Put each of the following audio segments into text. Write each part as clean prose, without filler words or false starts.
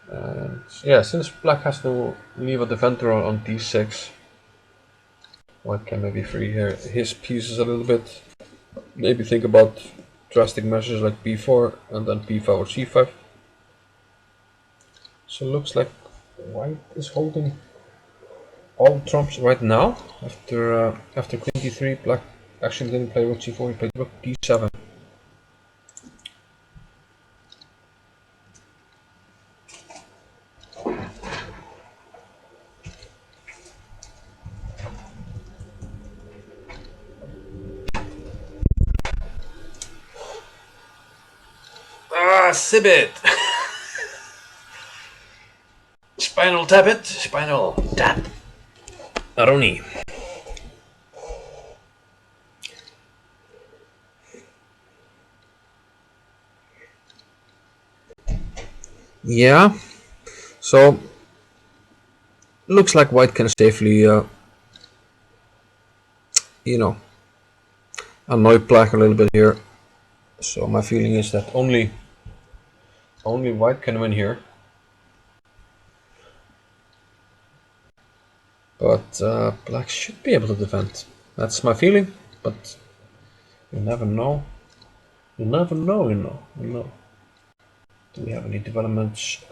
And yeah, since black has to leave a defender on d6, white can maybe free here his pieces a little bit. Maybe think about drastic measures like b4 and then b5 or c5. So it looks like white is holding all trumps right now. After queen d3, black actually didn't play rook c4, he played rook d7. Ah, Sibit! Spinal tap it! Spinal tap! Aroni. Yeah, so looks like white can safely, you know, annoy black a little bit here. So my feeling is that only white can win here. But black should be able to defend. That's my feeling, but you never know. You never know, you know. Do we have any developments?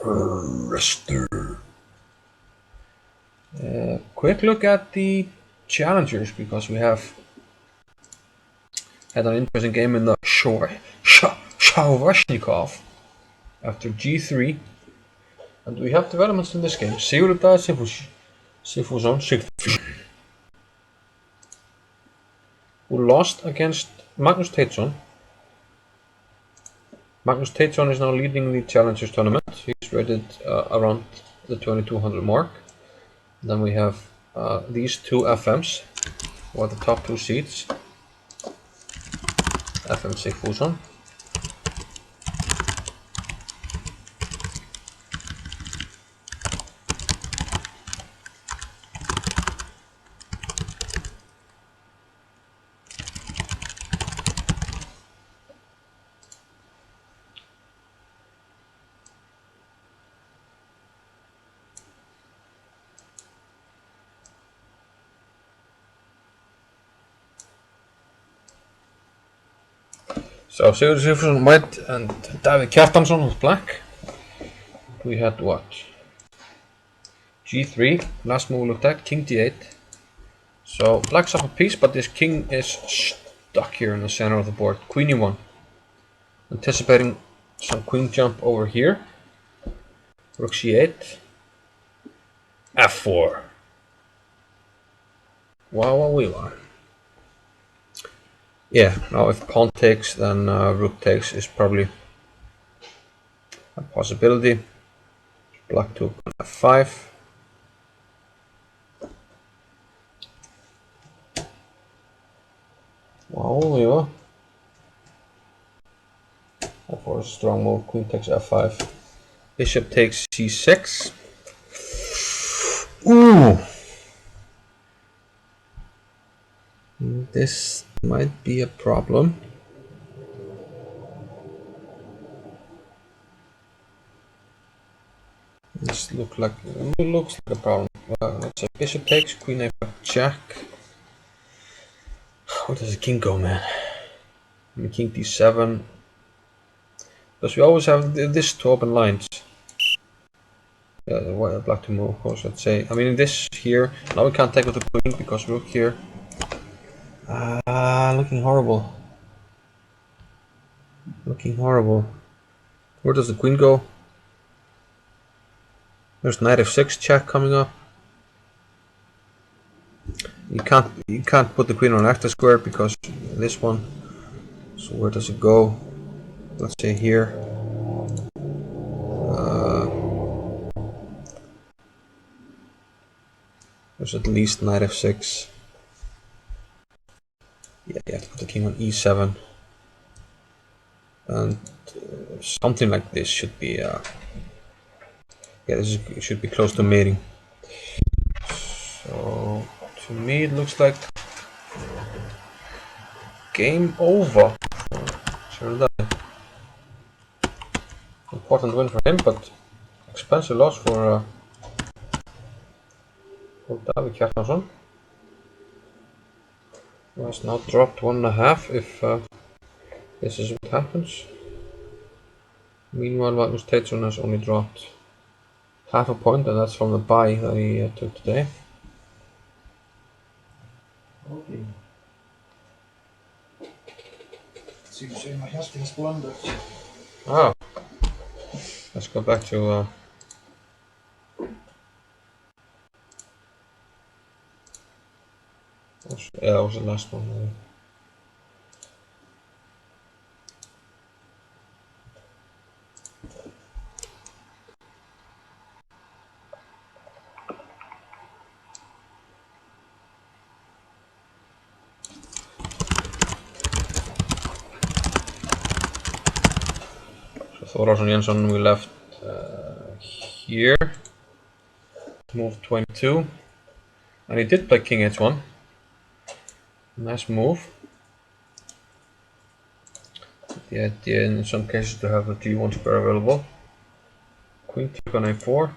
Thruster. Quick look at the challengers, because we have had an interesting game in the Shavashnikov after g3. And we have developments in this game. Sigurðar Sigfússon, who lost against Magnus Teitsson. Magnus Teitsson is now leading the Challengers tournament. He's rated around the 2200 mark. Then we have these two FMs, who are the top two seeds. FM Sigfússon. So Sigurður Sigfússon white and Davíð Kjartansson with black. We had what? G3, last move looked at, king d8. So black's up a piece, but this king is stuck here in the center of the board. Queen e1. Anticipating some queen jump over here. Rook c8. f4. Wow. Yeah, now if pawn takes, then rook takes is probably a possibility. Black took on f5. Wow, f4 is a strong move. Queen takes f5. Bishop takes c6. Ooh! This might be a problem. This looks like a problem. Let's say bishop takes, queen a5, jack. Where does the king go, man? I mean, king d7. Because we always have this to open lines. Yeah, black to move, of course. Let's say. I mean, this here. Now we can't take with the queen because rook here. Looking horrible. Looking horrible. Where does the queen go? There's knight f6 check coming up. You can't put the queen on active square because this one. So where does it go? Let's say here. There's at least knight f6. Yeah, you have to put the king on e7. And something like this should be should be close to mating. So to me it looks like game over. Sure, that important win for him, but Expensive loss for David Kjartansson. He has now dropped 1.5 if this is what happens. Meanwhile, Magnus Teitsson has only dropped half a point, and that's from the buy that he took today. Okay. Seems to my Hjalti has blundered. Ah, let's go back to yeah, that was the last one. So Þórðarson Jensson we left here. Move 22, and he did play King H1. Nice move. The idea in some cases to have the G1 square available. Queen check on A4.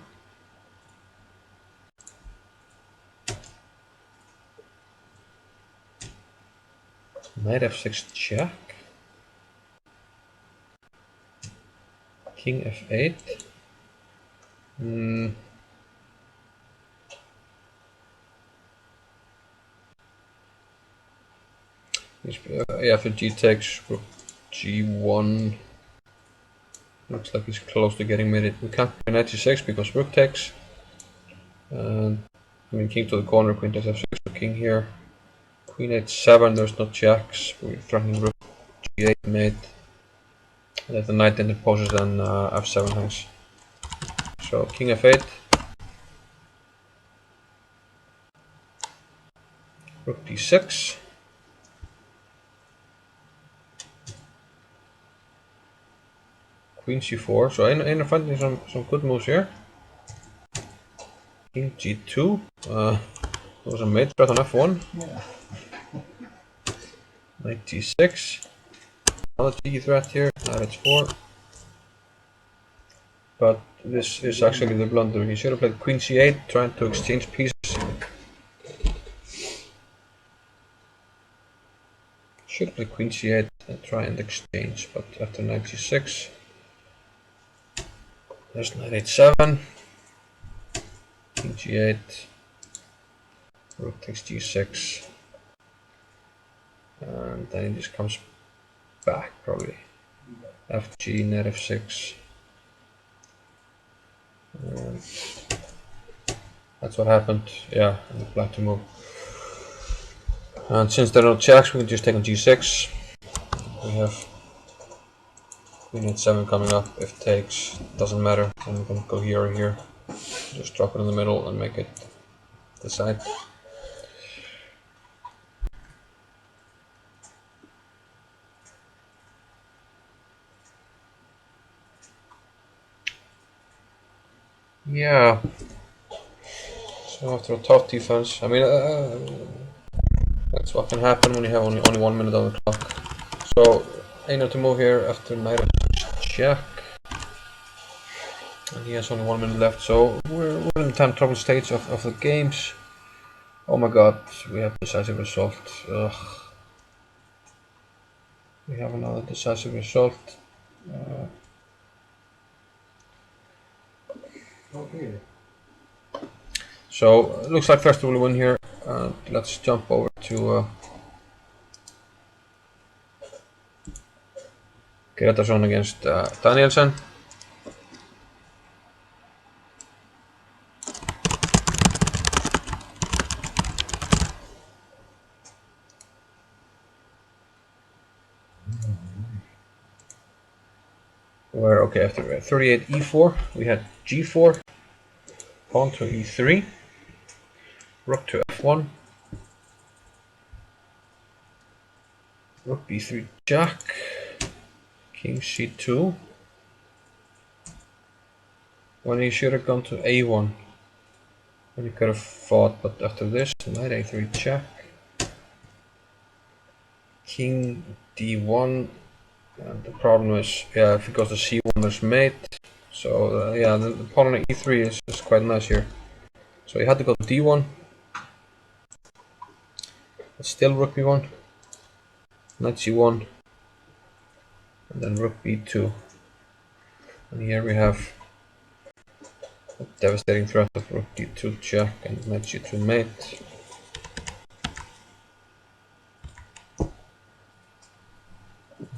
Knight F6 check. King F8. Yeah, for G takes, rook G1. Looks like he's close to getting mated. We can't play Knight G6 because rook takes. I mean, king to the corner, queen takes F6, so king here. Queen H7, there's no checks. We're threatening rook G8 mate. Let the knight interposes, then F7 hangs. So king F8. Rook D6. Queen C4. So I'm finding some good moves here. King G2. There was a mate threat on F1. Yeah. Knight G6. Another G threat here. Knight H4. But this is actually the blunder. He should have played Queen C8, trying to exchange pieces. Should have played Queen C8 and try and exchange, but after Knight G6, there's Knight H7, King G8, Rook takes G6, and then he just comes back probably. FG, Knight F6. And that's what happened. Yeah, and the black to move. And since there are no checks, we can just take on G6. We have Queen H7 coming up. If takes, doesn't matter. And we can go here or here. Just drop it in the middle and make it the side. Yeah. So after a tough defense, I mean, that's what can happen when you have only 1 minute on the clock. So, Einar to move here after Knight F6 check. And he has only 1 minute left, so we're in the time trouble stage of the games. Oh my god, we have decisive result. Ugh. We have another decisive result. Okay. So, it looks like first we'll win here. Let's jump over to Gretarsson against Danielsen. Where, okay, after 38 e4, we had g4, pawn to e3, rook to f1, rook b3 jack, king c2, when he should have gone to a1, when he could have fought, but after this, knight a3 check, king d1, and the problem is, yeah, if he goes to c1 there's mate, So yeah, the pawn on e3 is quite nice here. So he had to go d1. But still rook b1. Knight c1. And then rook b2. And here we have a devastating threat of rook d2 check and knight g2 mate.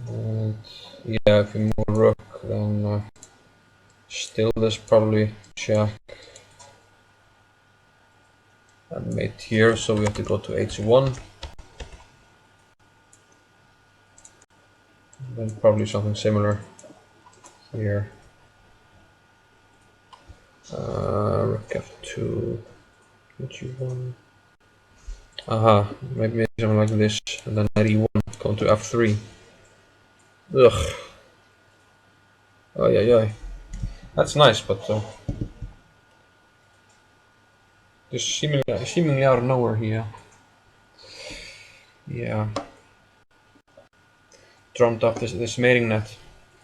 And yeah, if we move rook, then still there's probably check and mate here, so we have to go to h1. And then probably something similar here. Rook f2, h1. Aha, maybe something like this, and then knight e1, going to f3. Ugh. Oh yeah. That's nice, but just seemingly out of nowhere here. Yeah. Drummed up this mating net.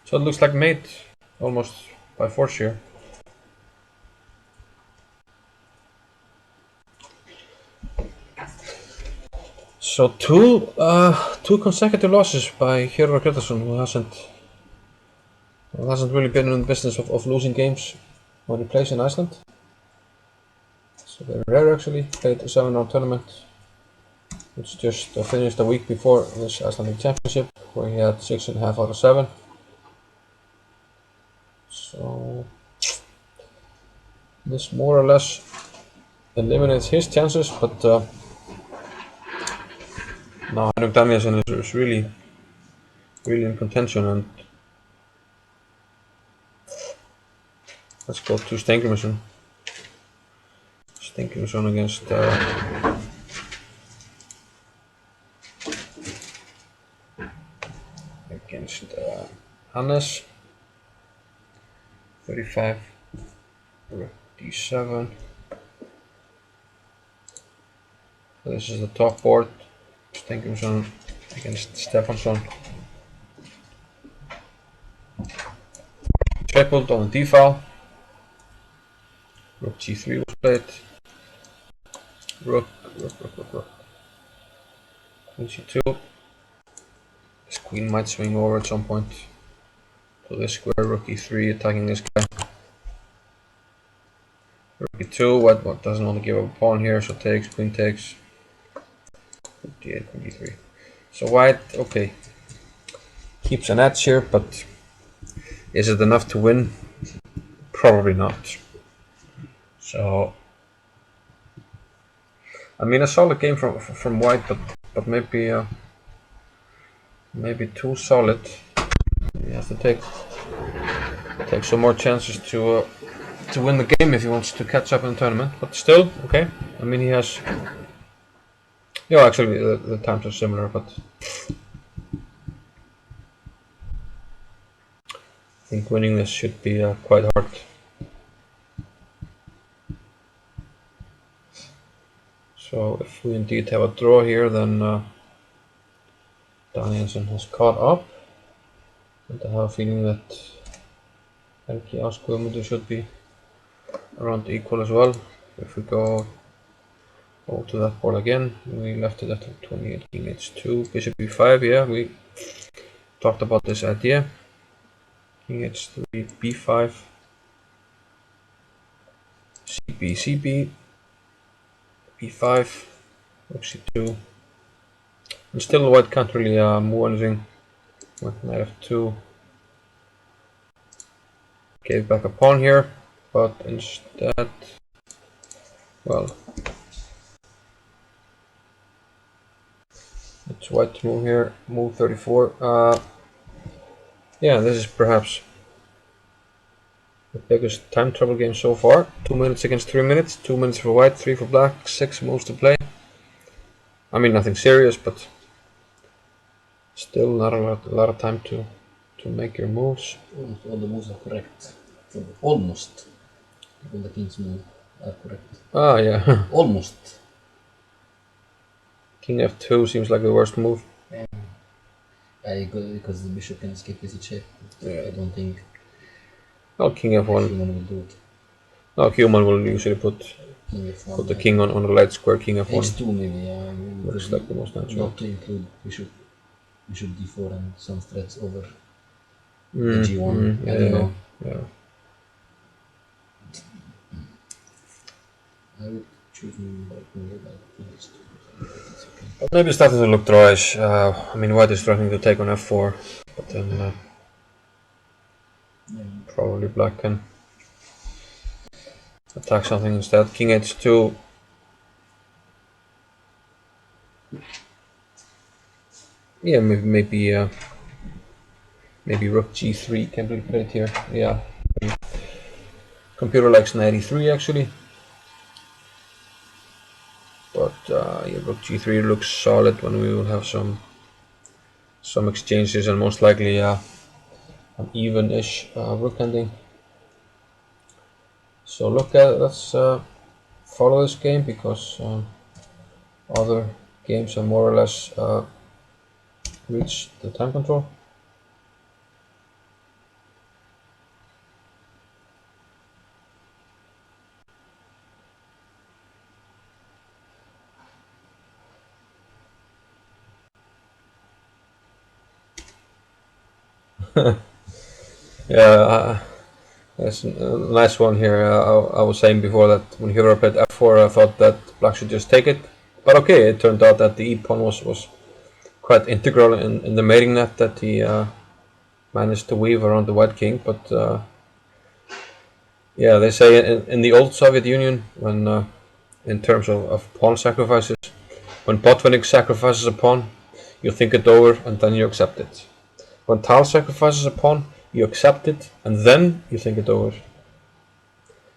So it looks like mate almost by force here. So two consecutive losses by Hjörvar Grétarsson, who hasn't really been in the business of losing games when he plays in Iceland. So very rare actually. Played a 7-round tournament, which just finished a week before this Icelandic championship, where he had 6.5 out of 7. So this more or less eliminates his chances, but now Henrik Danielsen is really in contention, and let's go to Steingrímsson. Steingrímsson against Hannes. 35, rook d7. So this is the top board. Steingrímsson against Stefansson. Tripled on the d-file. Rook g3 was played. Rook. Queen c2. This queen might swing over at some point. So this square, rook e3, attacking this guy. Rook e2, white doesn't want to give up a pawn here, so takes, queen takes. Rook d8, queen d3. So white, okay, keeps an edge here, but is it enough to win? Probably not. So, I mean, a solid game from white, but maybe too solid. He has to take some more chances to win the game if he wants to catch up in the tournament. But still, okay. I mean, he has. Yeah, actually, the times are similar, but I think winning this should be quite hard. So if we indeed have a draw here, then Danielsen has caught up, and I have a feeling that Helgi Ásguðmundur should be around equal as well. If we go to that board again, we left it at 28, king h2, bishop e5. Yeah, we talked about this idea. King h3, b5, cb, b5, rook c2, and still white can't really move anything. Went knight f2, gave back a pawn here, but instead, well, it's white to move here, move 34. Yeah, this is perhaps the biggest time trouble game so far. 2 minutes against 3 minutes, 2 minutes for white, 3 for black, 6 moves to play. I mean, nothing serious, but still not a lot of time to make your moves. Almost all the moves are correct. Almost all the king's moves are correct. Ah, yeah. Almost. King f2 seems like the worst move. Because the bishop can escape easy check. Yeah. I don't think. Oh, king f1. Human will do it. No, human will usually put King F1. the king on the light square, king f1. H2 maybe, yeah. Looks like the most natural. Not to include bishop d4 and some threats over the g1. I don't know. Yeah. I would choose like maybe like H2. Maybe starting to look drawish. I mean, white is threatening to take on f4, but then probably black can attack something instead. King h2. Yeah, maybe rook g3 can be played here. Yeah, computer likes knight e3 actually, but yeah, rook g3 looks solid when we will have some exchanges and most likely an even-ish rook ending. So let's follow this game because other games have more or less reached the time control. Yeah, that's a nice one here. I was saying before that when Hero played f4, I thought that black should just take it. But okay, it turned out that the e-pawn was quite integral in the mating net that he managed to weave around the white king. But yeah, they say in the old Soviet Union, when in terms of pawn sacrifices, when Botvinnik sacrifices a pawn, you think it over and then you accept it. When Tal sacrifices a pawn, you accept it and then you think it over.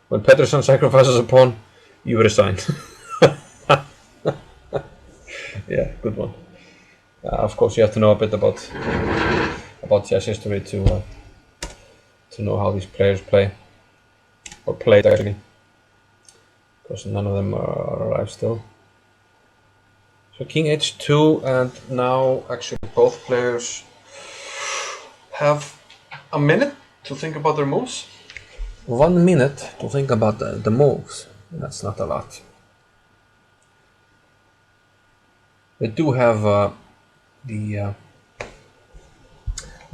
When Pettersson sacrifices a pawn, you resign. Yeah, good one. Of course, you have to know a bit about chess history to know how these players play, or played actually, because none of them are alive still. So king h2, and now actually both players have a minute to think about their moves. 1 minute to think about the moves. That's not a lot. They do have the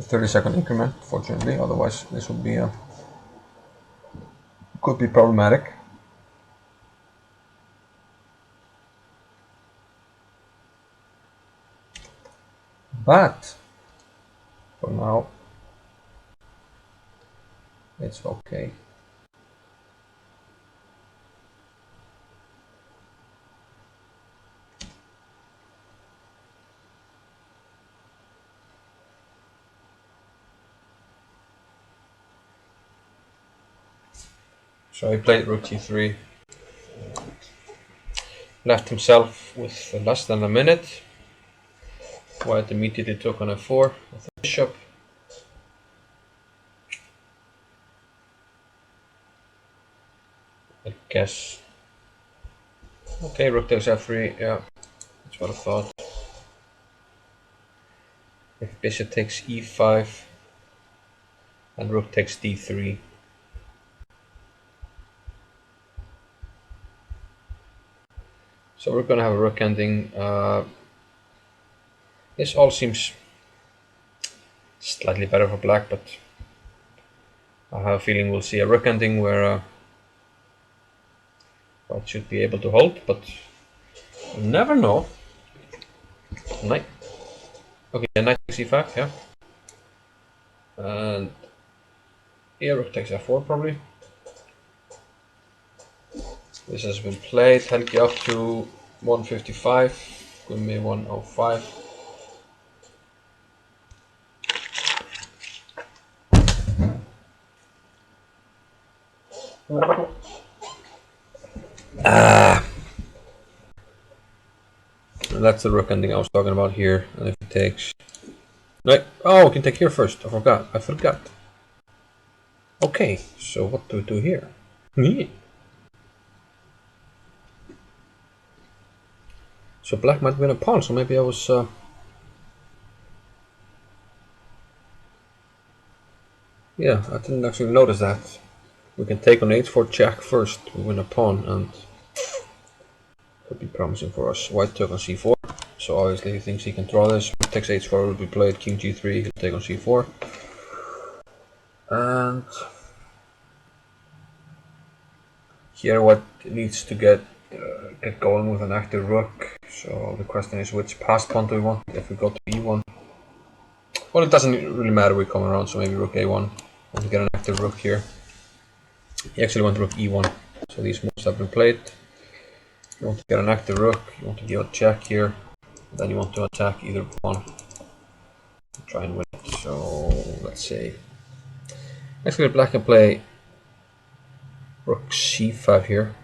30-second increment, fortunately. Otherwise, this would be could be problematic. But for now, it's okay. So he played rook g3, left himself with less than a minute. White immediately took on f4 with the bishop. I guess. Okay, rook takes f3, yeah, that's what I thought. If bishop takes e5 and rook takes d3. So we're gonna have a rook ending. This all seems slightly better for black, but I have a feeling we'll see a rook ending where white should be able to hold, but you never know. Knight. Okay, knight takes e5, yeah. And here rook takes f4 probably. This has been played, Helgi up to 155, Gumi 105. And that's the rook ending I was talking about here. And if it takes... Right. Oh, we can take here first. I forgot. Okay, so what do we do here? So black might win a pawn, so maybe I was... Yeah, I didn't actually notice that. We can take on h4 check first, we win a pawn, and could be promising for us. White took on c4, so obviously he thinks he can draw this. Rook takes h4 will be played, king g3, he'll take on c4. And here White needs to get going with an active rook. So the question is, which passed pawn do we want? If we go to e1, well, it doesn't really matter, we come around, so maybe rook a1. Want to get an active rook here. He actually went rook e1, so these moves have been played. You want to get an active rook, you want to give a check here, then you want to attack either pawn. Try and win it. So let's see. Actually, black can play rook c5 here.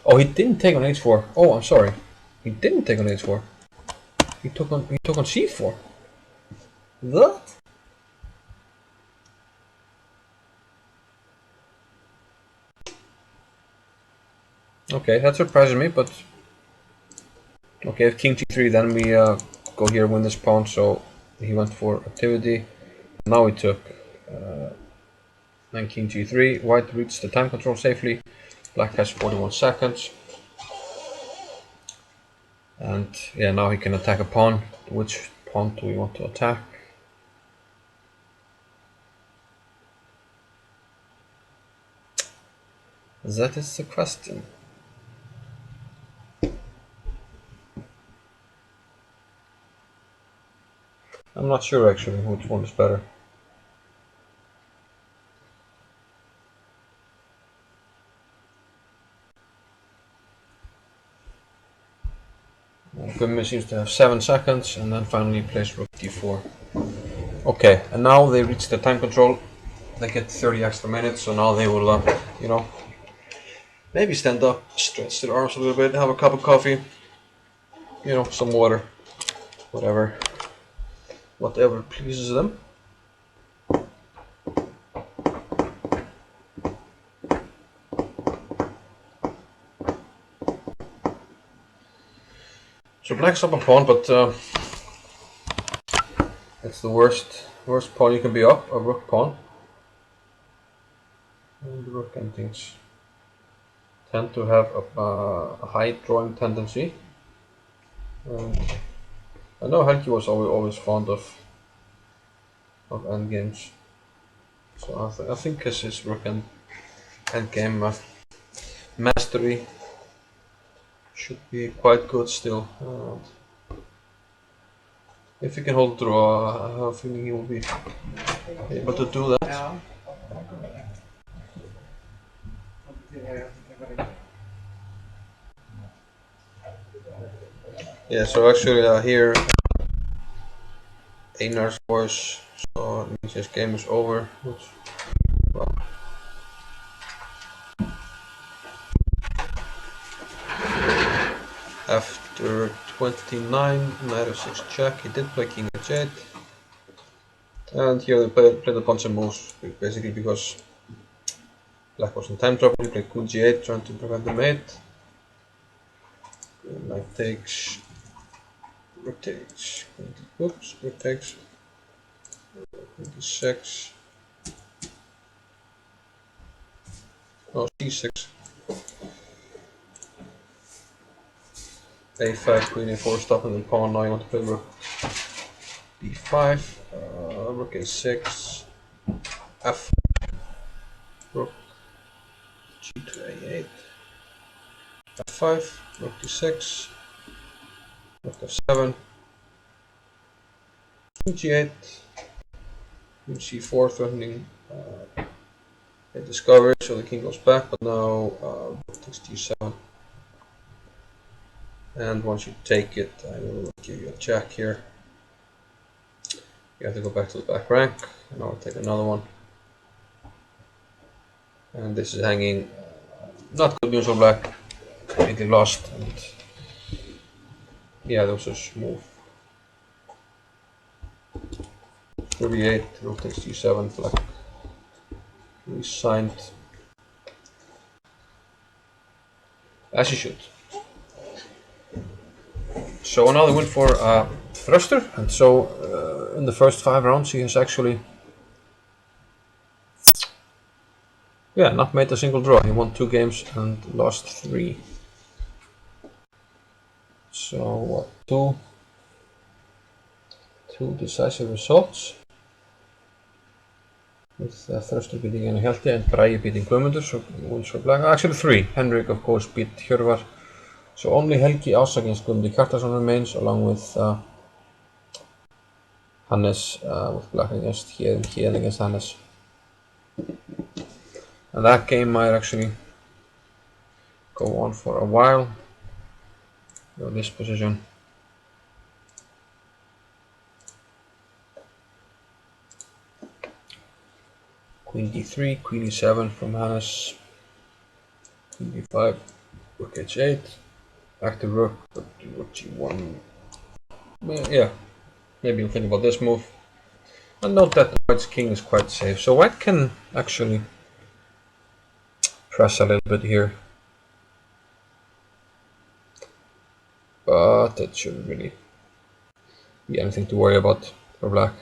Oh, he didn't take on h4. Oh, I'm sorry. He didn't take on h4. He took on c4. What? Okay, that surprises me, but okay, if king g3, then we go here, win this pawn. So he went for activity. Now he took then king g3. White reached the time control safely. Black has 41 seconds. And yeah, now he can attack a pawn. Which pawn do we want to attack? That is the question. I'm not sure actually which one is better. Gummi seems to have 7 seconds, and then finally plays rook d4. Okay, and now they reach the time control. They get 30 extra minutes, so now they will, you know, maybe stand up, stretch their arms a little bit, have a cup of coffee, you know, some water, whatever pleases them. So black's up a pawn, but it's the worst pawn you can be up, a rook pawn. And the rook endings tend to have a high drawing tendency. I know Helgi was always fond of endgames, so I think his rook endgame mastery should be quite good still. If he can hold the draw, I have a feeling he will be able to do that. Yeah, so actually here Einar's voice, so it means his game is over, which, well, after 29, knight f6 check, he did play king h8, and here they played a bunch of moves, basically because black was in time trouble. He played queen g8, trying to prevent the mate. Knight takes, rook takes, oops, rook takes, queen d6, no, c6, a5, queen a4, stopping the pawn. Now you want to play rook b5, rook a6, f, rook g2 a8, f5, rook d6, rook f7, king g8, queen c4, threatening a discovery, so the king goes back, but now rook takes g7. And once you take it, I will give you a check here. You have to go back to the back rank, and I'll take another one. And this is hanging, not good news for black. Completely lost, and yeah, there was a move. Rook e8, rook takes g7, black resigned, as you should. So another win for thruster, and so in the first 5 rounds he has actually not made a single draw. He won 2 games and lost 3. So what, two decisive results with Thruster beating Hjalti and Bragi beating Guðmundur, so wins for black. Actually 3. Henrik of course beat Hjörvar. So only Helgi Ása against Guðmundur Kjartason remains, along with Hannes with black against Héðinn against Hannes. And that game might actually go on for a while. Go this position. Queen d3, queen e7 from Hannes. Queen d5, rook h8. Active rook, but rook g1. Yeah, maybe you'll think about this move. And note that white's king is quite safe. So white can actually press a little bit here. But it shouldn't really be anything to worry about for black.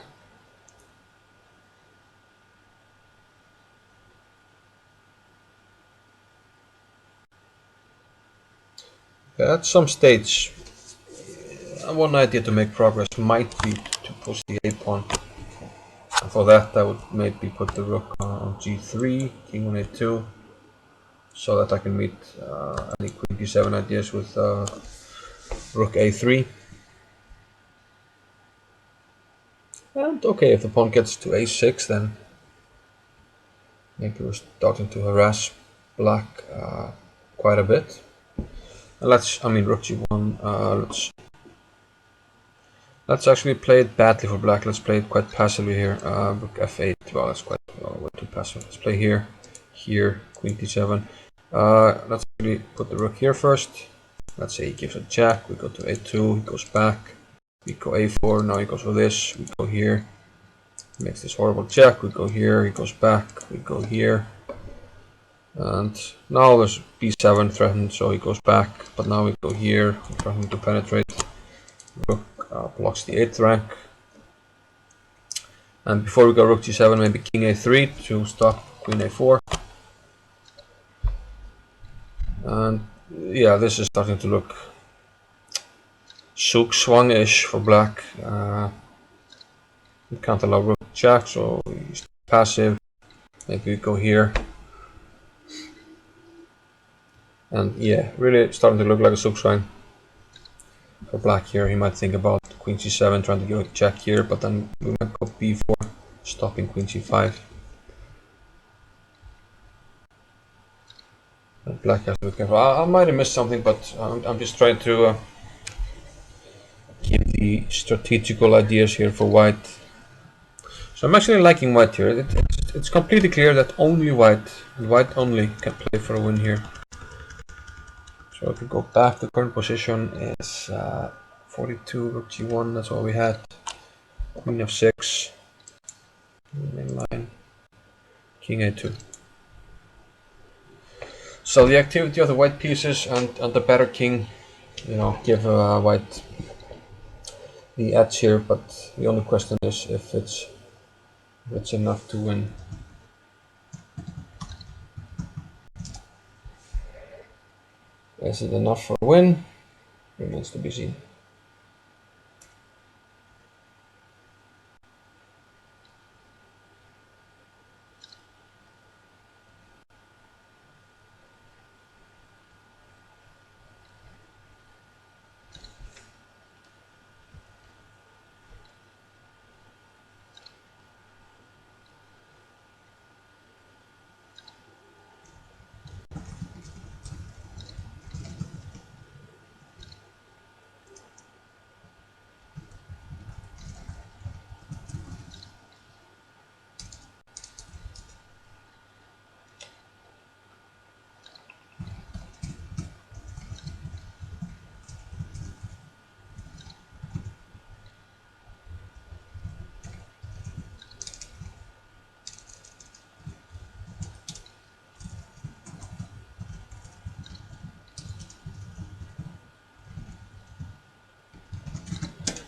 At some stage, one idea to make progress might be to push the a-pawn. And for that, I would maybe put the rook on g3, king on a2, so that I can meet any queen d7 ideas with rook a3. And okay, if the pawn gets to a6, then maybe we're starting to harass black quite a bit. And rook g1, let's actually play it badly for black. Let's play it quite passively here. Rook f8, well, that's quite way too passive. Let's play here, queen d7. Let's actually put the rook here first. Let's say he gives a jack, we go to a2, he goes back. We go a4, now he goes for this, we go here. He makes this horrible jack, we go here, he goes back, we go here. And now there's b7 threatened, so he goes back, but now we go here, we're trying to penetrate. Rook blocks the 8th rank. And before we go rook g7, maybe king a3 to stop queen a4. And yeah, this is starting to look Zugzwang-ish for black. You can't allow rook jack, so he's passive. Maybe we go here. And yeah, really starting to look like a Zugzwang for black here. He might think about queen c7, trying to go jack here, but then we might go b4, stopping queen c5. And black has to be careful. I might have missed something, but I'm just trying to give the strategical ideas here for white. So I'm actually liking white here. It's completely clear that only white only can play for a win here. So if we go back, the current position is 42, rook g1, that's all we had. Queen f6, main line, king a2. So the activity of the white pieces and the better king, give white the edge here, but the only question is if it's enough to win. Is it enough for a win? Remains to be seen.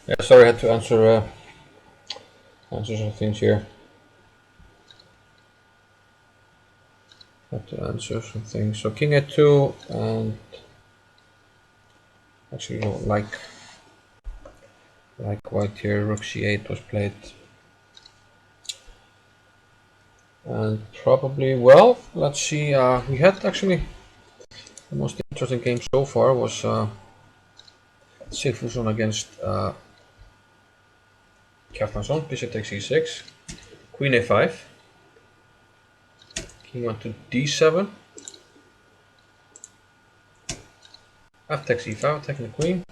Yeah, sorry, I had to answer some things here. Had to answer some things. So king a2, and actually don't like white here. Rook c8 was played, and probably, well, let's see. We had actually the most interesting game so far was Sigfússon against Kjartansson. Bishop takes e6, queen a5, king went to d7, f takes e5, attacking the queen.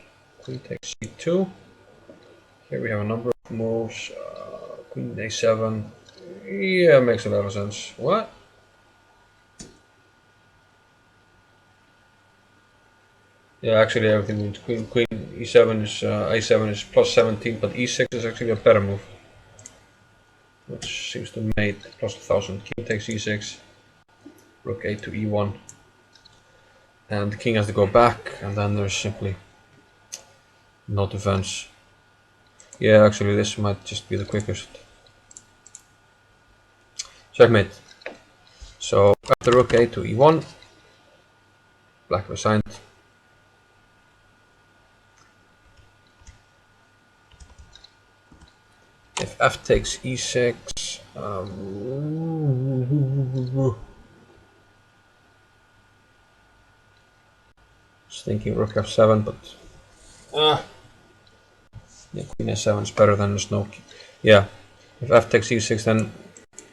Queen takes c2. Here we have a number of moves. Queen a7. Yeah, makes a lot of sense. What? Yeah, actually everything means queen e7 is a7 is plus 17, but e6 is actually a better move, which seems to mate plus 1000. King takes e6, rook a to e1, and the king has to go back, and then there's simply no defense. Yeah, actually this might just be the quickest. Checkmate. So after rook a to e1, black resigned. If f takes e6, just thinking rook f7, but yeah, queen a7 is better than there's no. Yeah, if f takes e6, then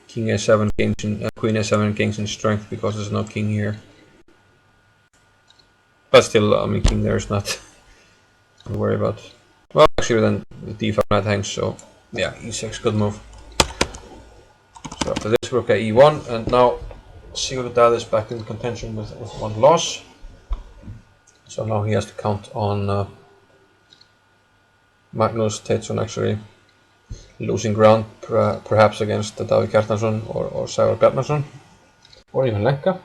king a7 gains in, queen a7 gains in strength because there's no king here. But still, I mean, king there is not to worry about. Well, actually, then the d5 knight hangs, so yeah, e6 good move. So after this, rook at e1, and now Sigurdal is back in contention with one loss. So now he has to count on Magnus Teitsson actually losing ground, perhaps against Davíð Kjartansson or Sævar Bjarnason, or even Lenka.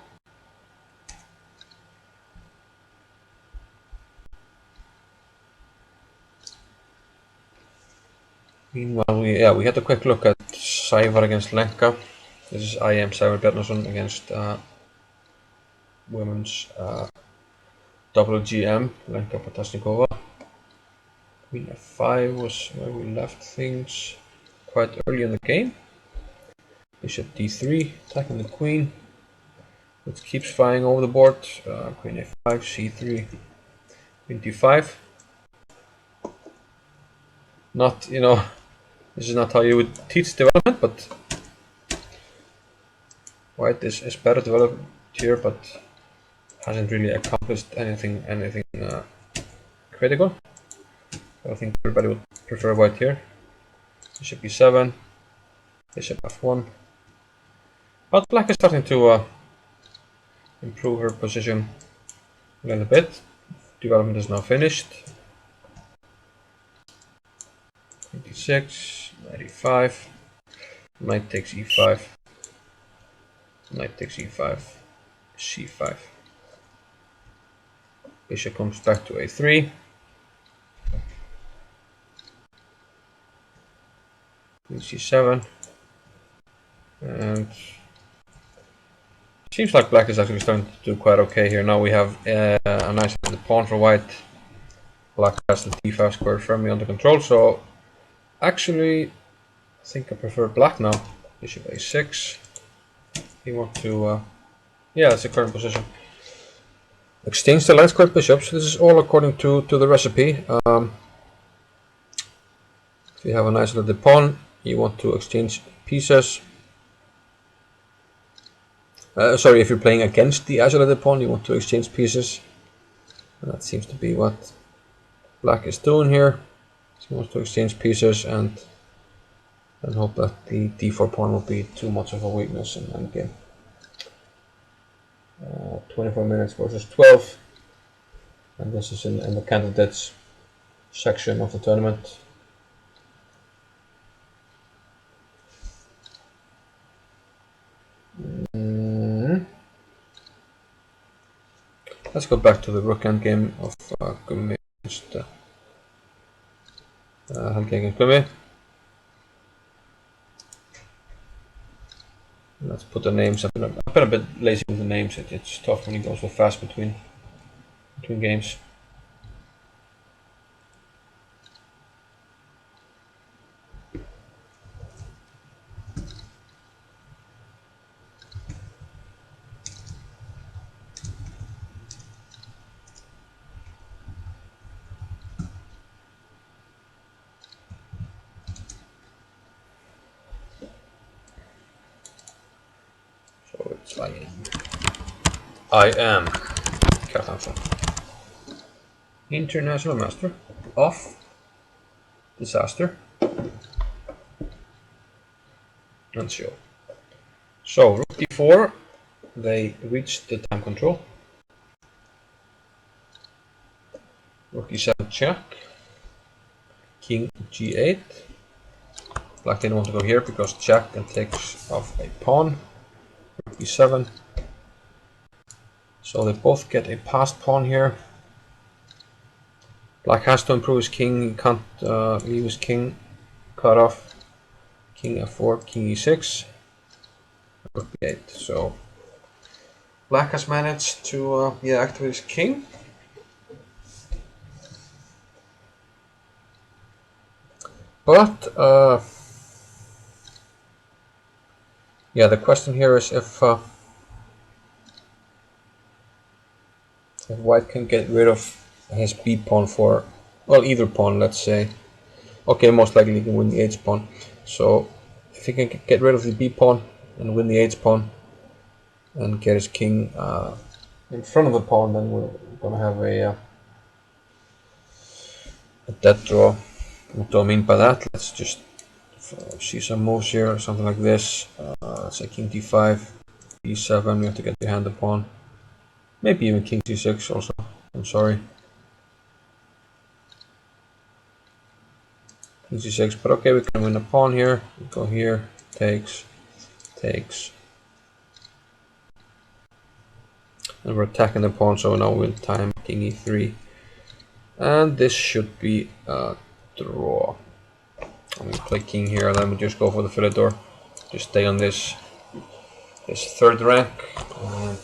Meanwhile, we had a quick look at Sævar against Lenka. This is I am Sævar Bjarnason against women's WGM, Lenka Potashnikova. Queen f5 was where we left things quite early in the game. Bishop d3, attacking the queen, which keeps flying over the board. Queen a5, c3, queen d5. Not, this is not how you would teach development, but white is better developed here, but hasn't really accomplished anything critical. So I think everybody would prefer white here. Bishop e7, bishop f1. But black is starting to improve her position a little bit. Development is now finished. Queen d6, knight e5, knight takes e5, knight takes e5, c5. Bishop comes back to a3. Queen c7. And seems like black is actually starting to do quite okay here. Now we have a nice pawn for white. Black has the d5 square firmly under control, so actually I think I prefer black now. Bishop a6. You want to, yeah, that's the current position. Exchange the light squared bishops. This is all according to the recipe. If you have an isolated pawn, you want to exchange pieces. Sorry, if you're playing against the isolated pawn, you want to exchange pieces. And that seems to be what black is doing here. He wants to exchange pieces and hope that the d4 pawn will be too much of a weakness in endgame. 24 minutes versus 12. And this is in the candidates section of the tournament. Let's go back to the rook endgame of Gummi against Helgi against Gummi. Let's put the names up. I've been a bit lazy with the names. It's tough when you go so fast between games. So it's like I am Kjartansson, International Master of Disaster and Show. So rook d4, they reached the time control. Rook e7 check. King g8. Black didn't want to go here because check and takes off a pawn. Rook e7. So they both get a passed pawn here. Black has to improve his king. He can't leave his king cut off. King f4, king e6. Rook b8. So Black has managed to activate his king. But the question here is if White can get rid of his b pawn for, well, either pawn, let's say. Okay, most likely he can win the h pawn. So if he can get rid of the b pawn and win the h pawn and get his king in front of the pawn, then we're gonna have a dead draw. What do I mean by that? Let's just see some moves here, something like this. Let's say king d5, b7. We have to get behind the pawn. Maybe even king c6 also. I'm sorry. King c6, but okay, we can win a pawn here. We go here, takes. And we're attacking the pawn, so now we'll time king e3. And this should be a draw. I'm gonna play king here, then we just go for the fillet door. Just stay on this third rank, and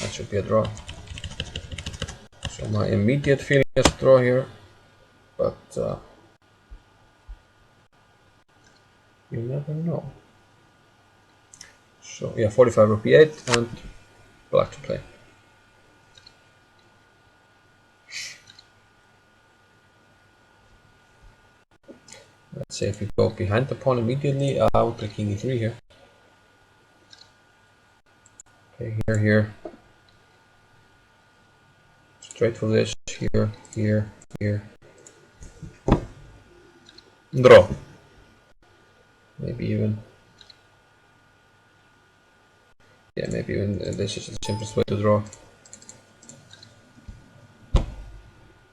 that should be a draw. So my immediate feeling is a draw here, but you never know. So yeah, 45 rook b8 and Black to play. Let's say if we go behind the pawn immediately, I will play king e3 here. Okay, here. Straight for this, here. Draw. Maybe even this is the simplest way to draw.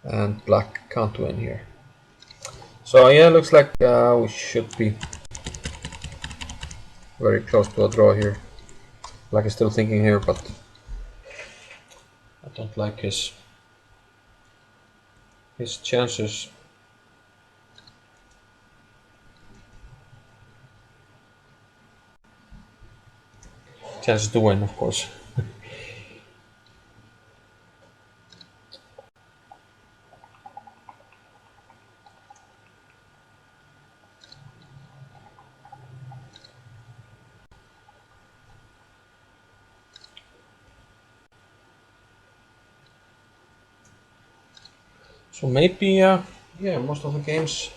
And Black can't win here. So yeah, looks like we should be very close to a draw here. Black is still thinking here, but I don't like his chances. Chances to win, of course. So maybe, most of the games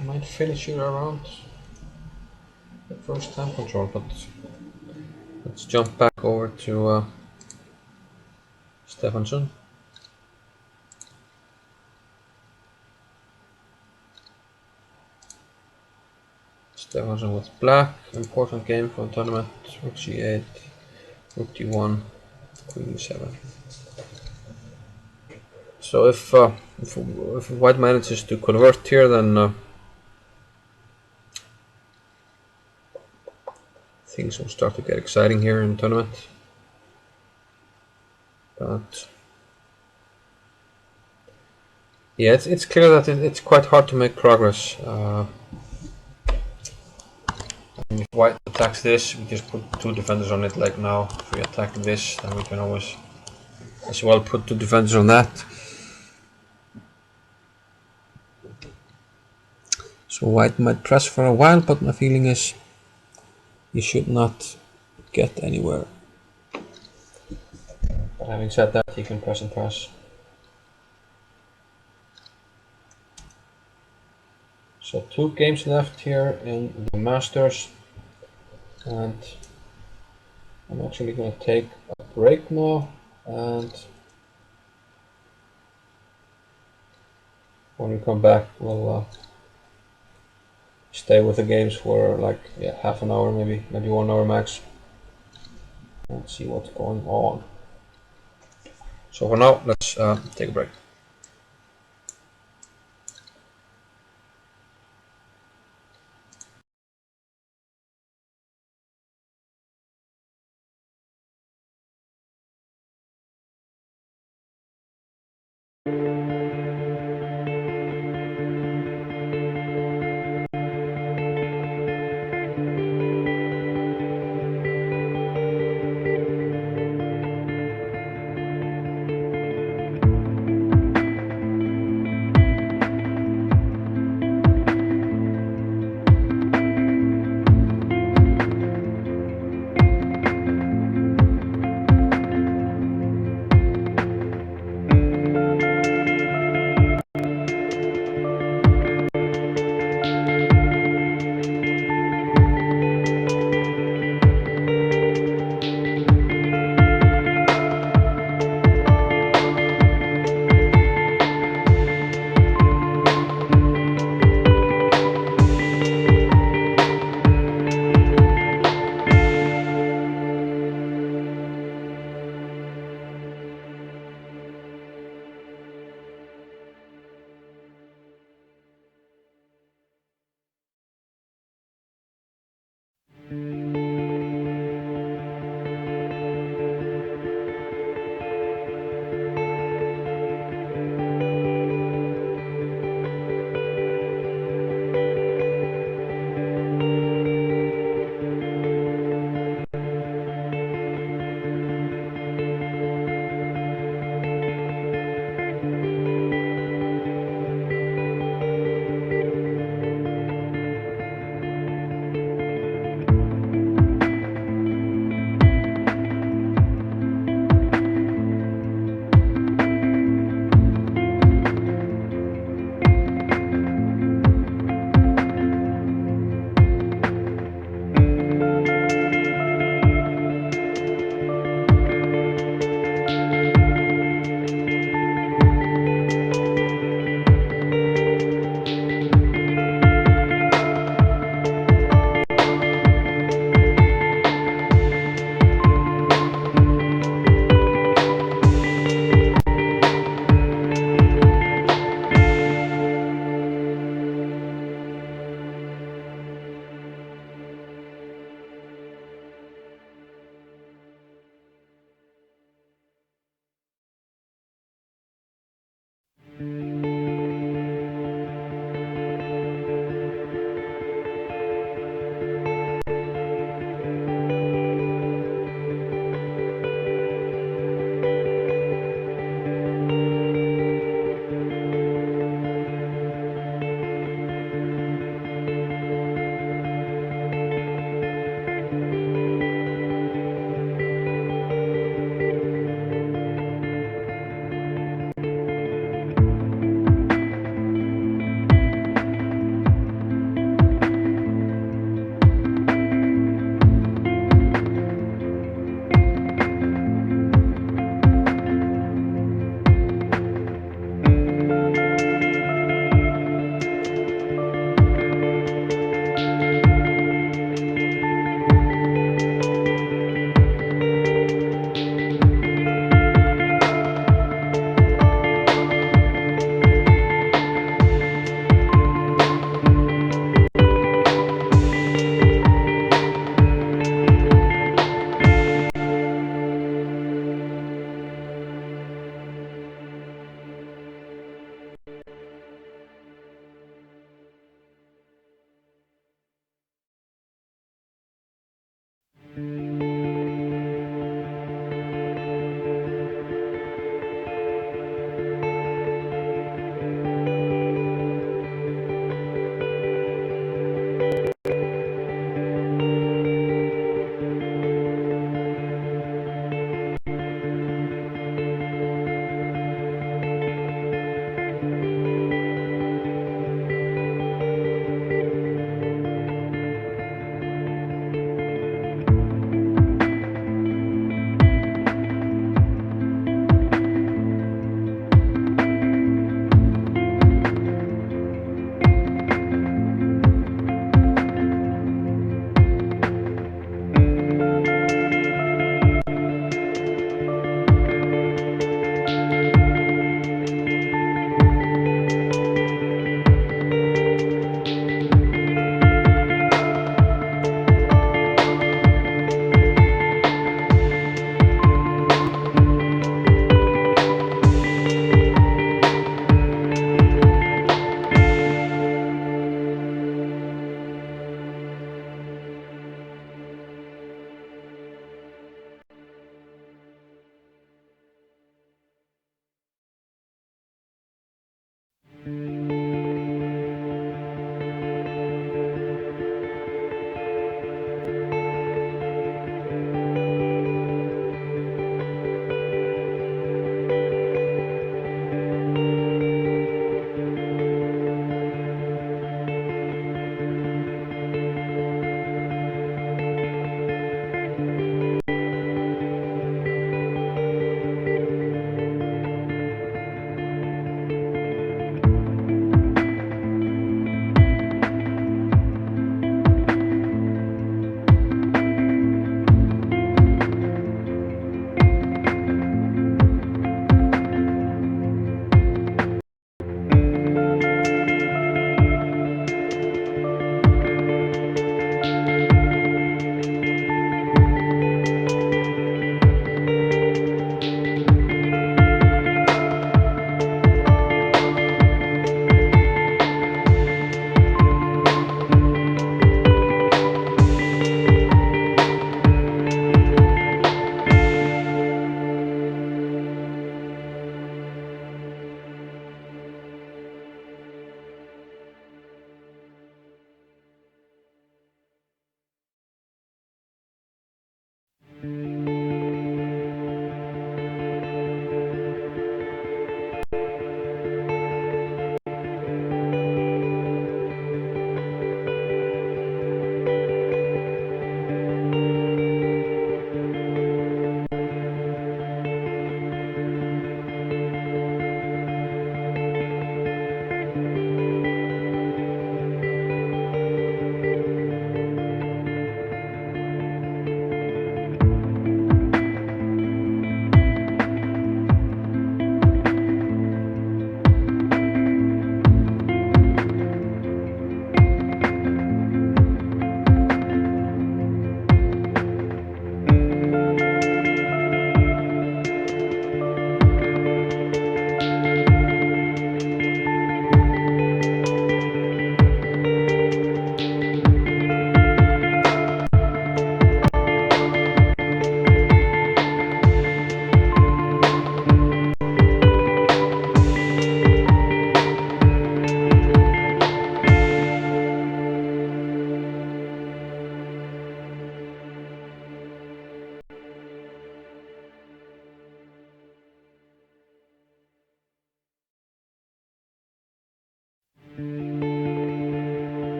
might finish here around the first time control, but let's jump back over to Stefansson. Stefansson with Black, important game for the tournament. Rook g8, Rook d1, Queen e7. So if White manages to convert here, then things will start to get exciting here in the tournament. But Yeah, it's clear that it's quite hard to make progress. And if white attacks this, we just put 2 defenders on it like now. If we attack this, then we can always as well put 2 defenders on that. So white might press for a while, but my feeling is he should not get anywhere. But having said that, he can press and press. So 2 games left here in the Masters, and I'm actually going to take a break now, and when we come back we'll stay with the games for like half an hour, maybe 1 hour max, and see what's going on. So for now, let's take a break.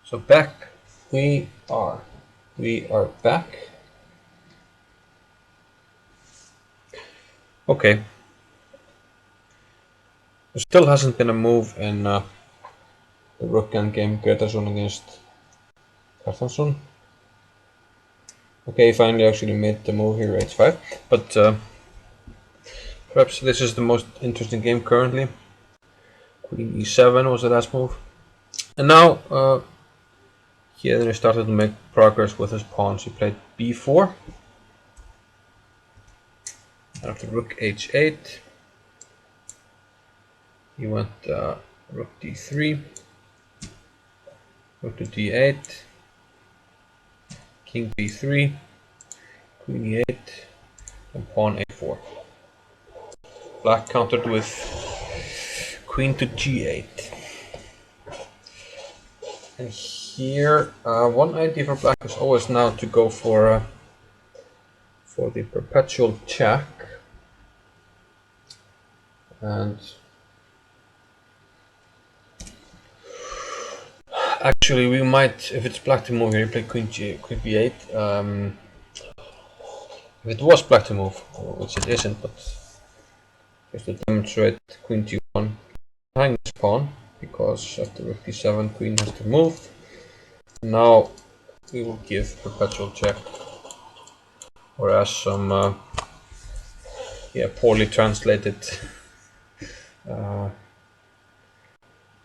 So back we are. We are back. Okay. There still hasn't been a move in the rook endgame Gretarsson against Kjartansson. Okay, he finally actually made the move here, h5. But perhaps this is the most interesting game currently. Queen e7 was the last move. And now he started to make progress with his pawns. He played b4. After rook h8, he went rook d3, rook to d8, king b3, queen e8, and pawn a4. Black countered with queen to g8. And here, one idea for black is always now to go for the perpetual check. And actually, we might, if it's black to move here, play queen b8. If it was black to move, which it isn't, but just to demonstrate, queen g1 behind this pawn, because after rook d7, queen has to move. Now we will give perpetual check, whereas some poorly translated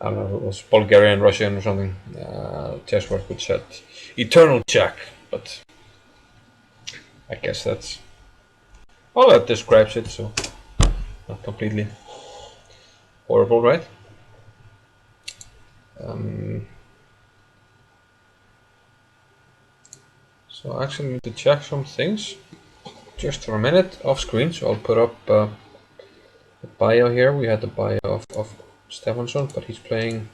I don't know, it was Bulgarian, Russian or something, chess word which said eternal check, but I guess that's all that describes it, so not completely horrible, right? So I actually need to check some things just for a minute off screen, so I'll put up the bio here. We had the bio of Stefansson, but he's playing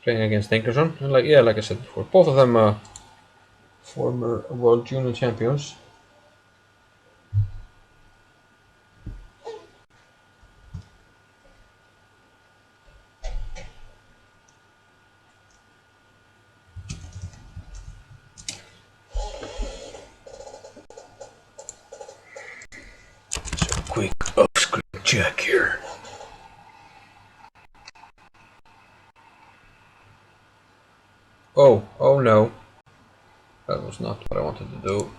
against Dinkerson, and like I said before, both of them former world junior champions. So quick off-screen check here. Oh no, that was not what I wanted to do.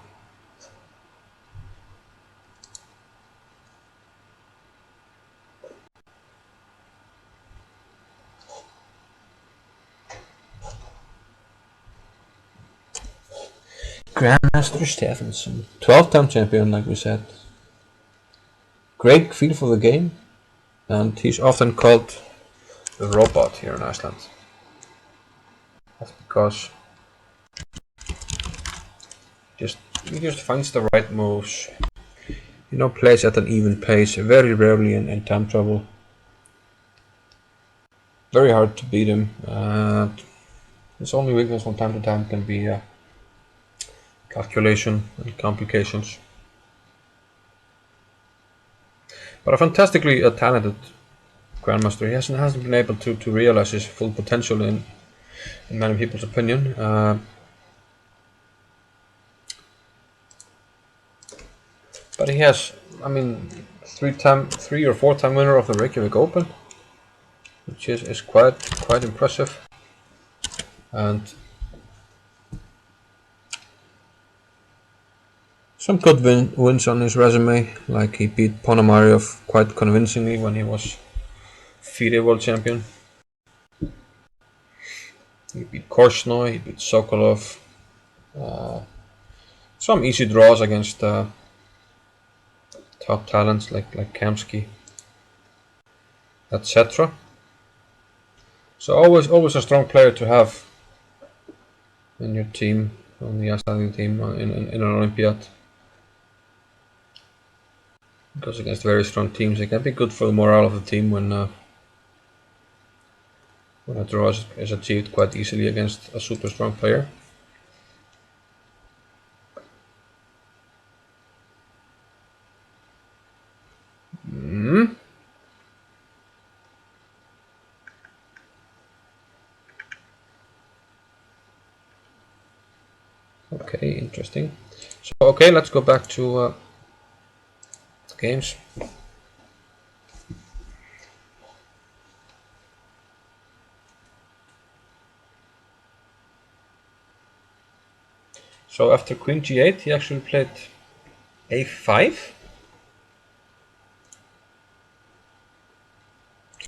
Grandmaster Stefansson, 12-time champion, like we said. Great feel for the game, and he's often called the robot here in Iceland. That's because he just finds the right moves. Plays at an even pace, very rarely in time trouble. Very hard to beat him. His only weakness from time to time can be calculation and complications. But a fantastically talented grandmaster. He hasn't been able to realize his full potential in many people's opinion. But he has, I mean, 3 or 4-time winner of the Reykjavik Open, which is quite impressive. And some good wins on his resume, like he beat Ponomariov quite convincingly when he was FIDE world champion. He beat Korchnoi, he beat Sokolov. Some easy draws against top talents like Kamsky, etc. So always a strong player to have in your team, on the Icelandic team, in an Olympiad. Because against very strong teams, it can be good for the morale of the team when a draw is achieved quite easily against a super strong player. Okay, interesting. So okay, let's go back to games. So after Queen G8, he actually played A5.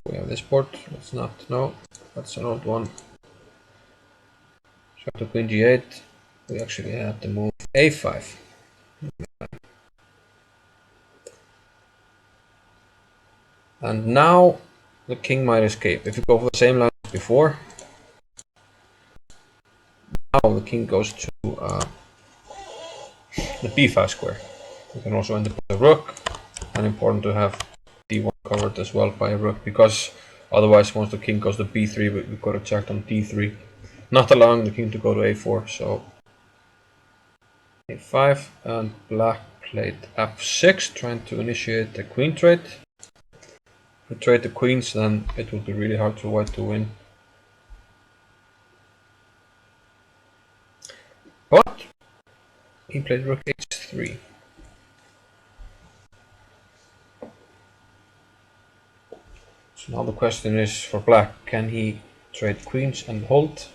We have this board. Let's not. No, that's an old one. So after Queen G8, we actually had to move A5. And now the king might escape. If you go for the same line as before, now the king goes to the b5 square. You can also end up with a rook, and important to have d1 covered as well by a rook, because otherwise once the king goes to b3, we've got to check on d3, not allowing the king to go to a4. So a5, and black played f6, trying to initiate the queen trade. If we trade the queens, then it will be really hard for white to win. But he played rook h3. So now the question is for black, can he trade queens and hold?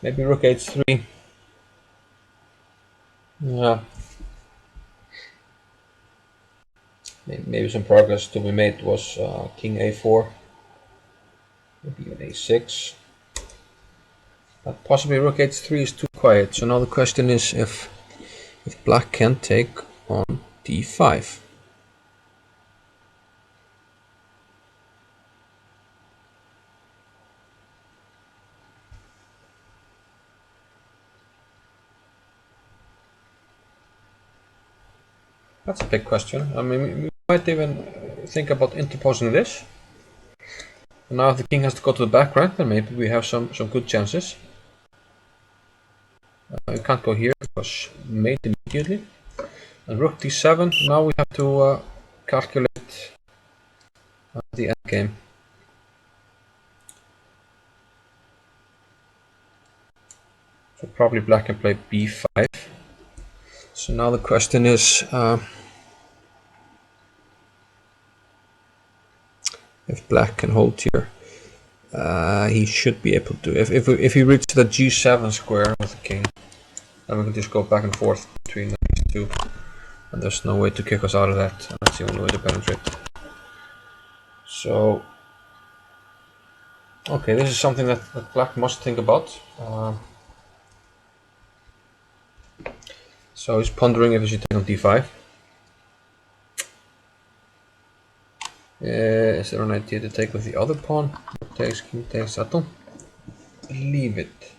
Maybe rook h3. Yeah. Maybe some progress to be made was king a4. Maybe even a6. But possibly rook h3 is too quiet. So now the question is if black can take on d5. That's a big question. I mean, we might even think about interposing this. And now if the king has to go to the back rank, then maybe we have some good chances. We can't go here because mate immediately. And rook d7. Now we have to calculate the endgame. So probably black can play b5. So now the question is if black can hold here. He should be able to. If he reaches the g7 square with the king, then we can just go back and forth between these two. And there's no way to kick us out of that. That's the only way to penetrate. So, okay, this is something that black must think about. So he's pondering if he should take on d5. Is there an idea to take with the other pawn? Takes, king takes. I don't believe it,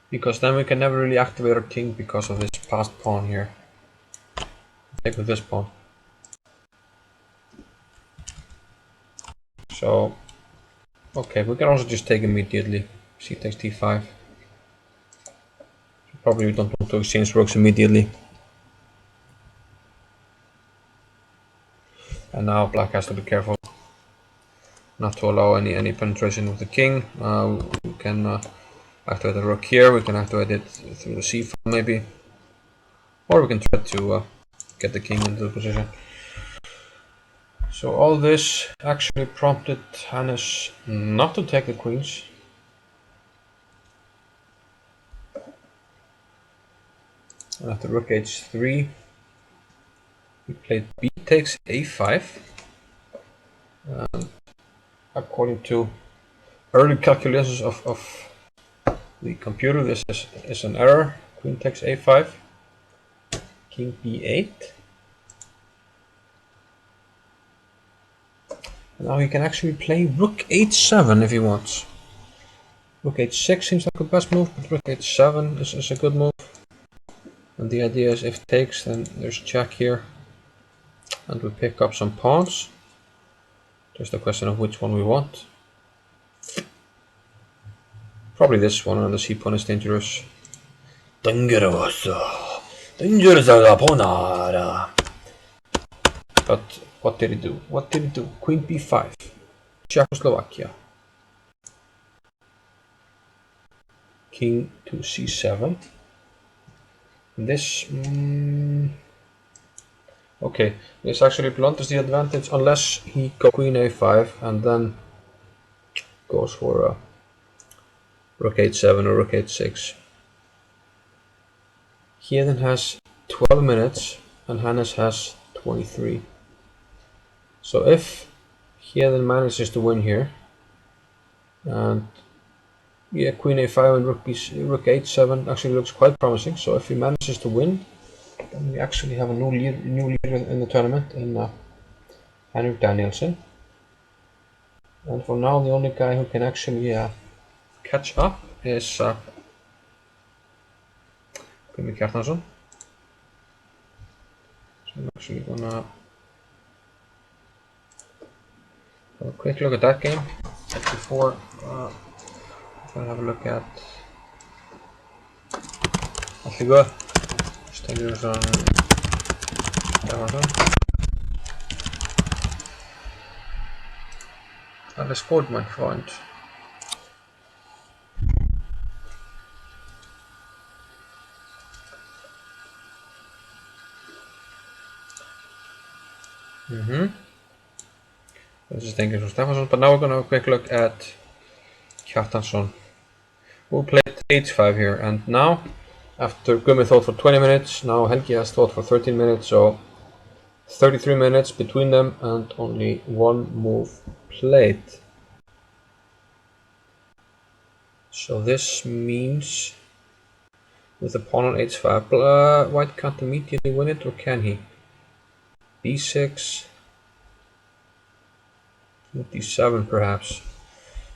because then we can never really activate our king because of this passed pawn here. Take with this pawn. So, okay, we can also just take immediately. C takes d5. Probably we don't want to exchange rooks immediately. And now black has to be careful not to allow any penetration with the king. We can activate the rook here. We can activate it through the c file maybe, or we can try to get the king into the position. So all this actually prompted Hannes not to take the queens. And after rook h3, he played b takes a5. And according to early calculations of the computer, this is an error. Queen takes a5, king b8. And now he can actually play rook h7 if he wants. Rook h6 seems like the best move, but rook h7 is a good move. And the idea is if takes, then there's check here. And we pick up some pawns. Just a question of which one we want. Probably this one, and the c pawn is dangerous. Dangerous. Dangerous. But what did he do? What did he do? Queen b5. Czechoslovakia. king to c7. This, okay, this actually blunders the advantage unless he goes queen a5 and then goes for a rook h7 or rook h6. Héðinn has 12 minutes and Hannes has 23. So if Héðinn manages to win here, and yeah, queen a5 and rook h7 actually looks quite promising. So if he manages to win, then we actually have a new leader in the tournament in Henrik Danielsen. And for now, the only guy who can actually catch up is Gummi Kjartansson. So I'm actually gonna have a quick look at that game. But before, I'm gonna have a look at Atligo, Stengursson, Stefánsson. Alles gut, mein Freund. This is Stengursson, Stefánsson, but now we're going to have a quick look at Kjartansson, who played h5 here, and now, after Gummi thought for 20 minutes, now Helgi has thought for 13 minutes, so 33 minutes between them and only one move played. So this means with the pawn on h5, white can't immediately win it, or can he? b6, d7 perhaps.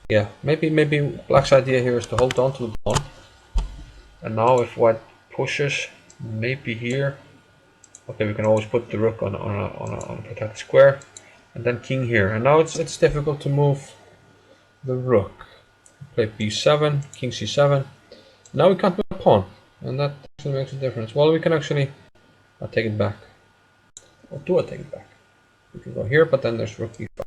Yeah, maybe black's idea here is to hold on to the pawn. And now if white pushes, maybe here. Okay, we can always put the rook on a protected square, and then king here. And now it's difficult to move the rook. Play b7, king c7. Now we can't move the pawn, and that actually makes a difference. Well, we can actually take it back. Or do I take it back? We can go here, but then there's rook b5.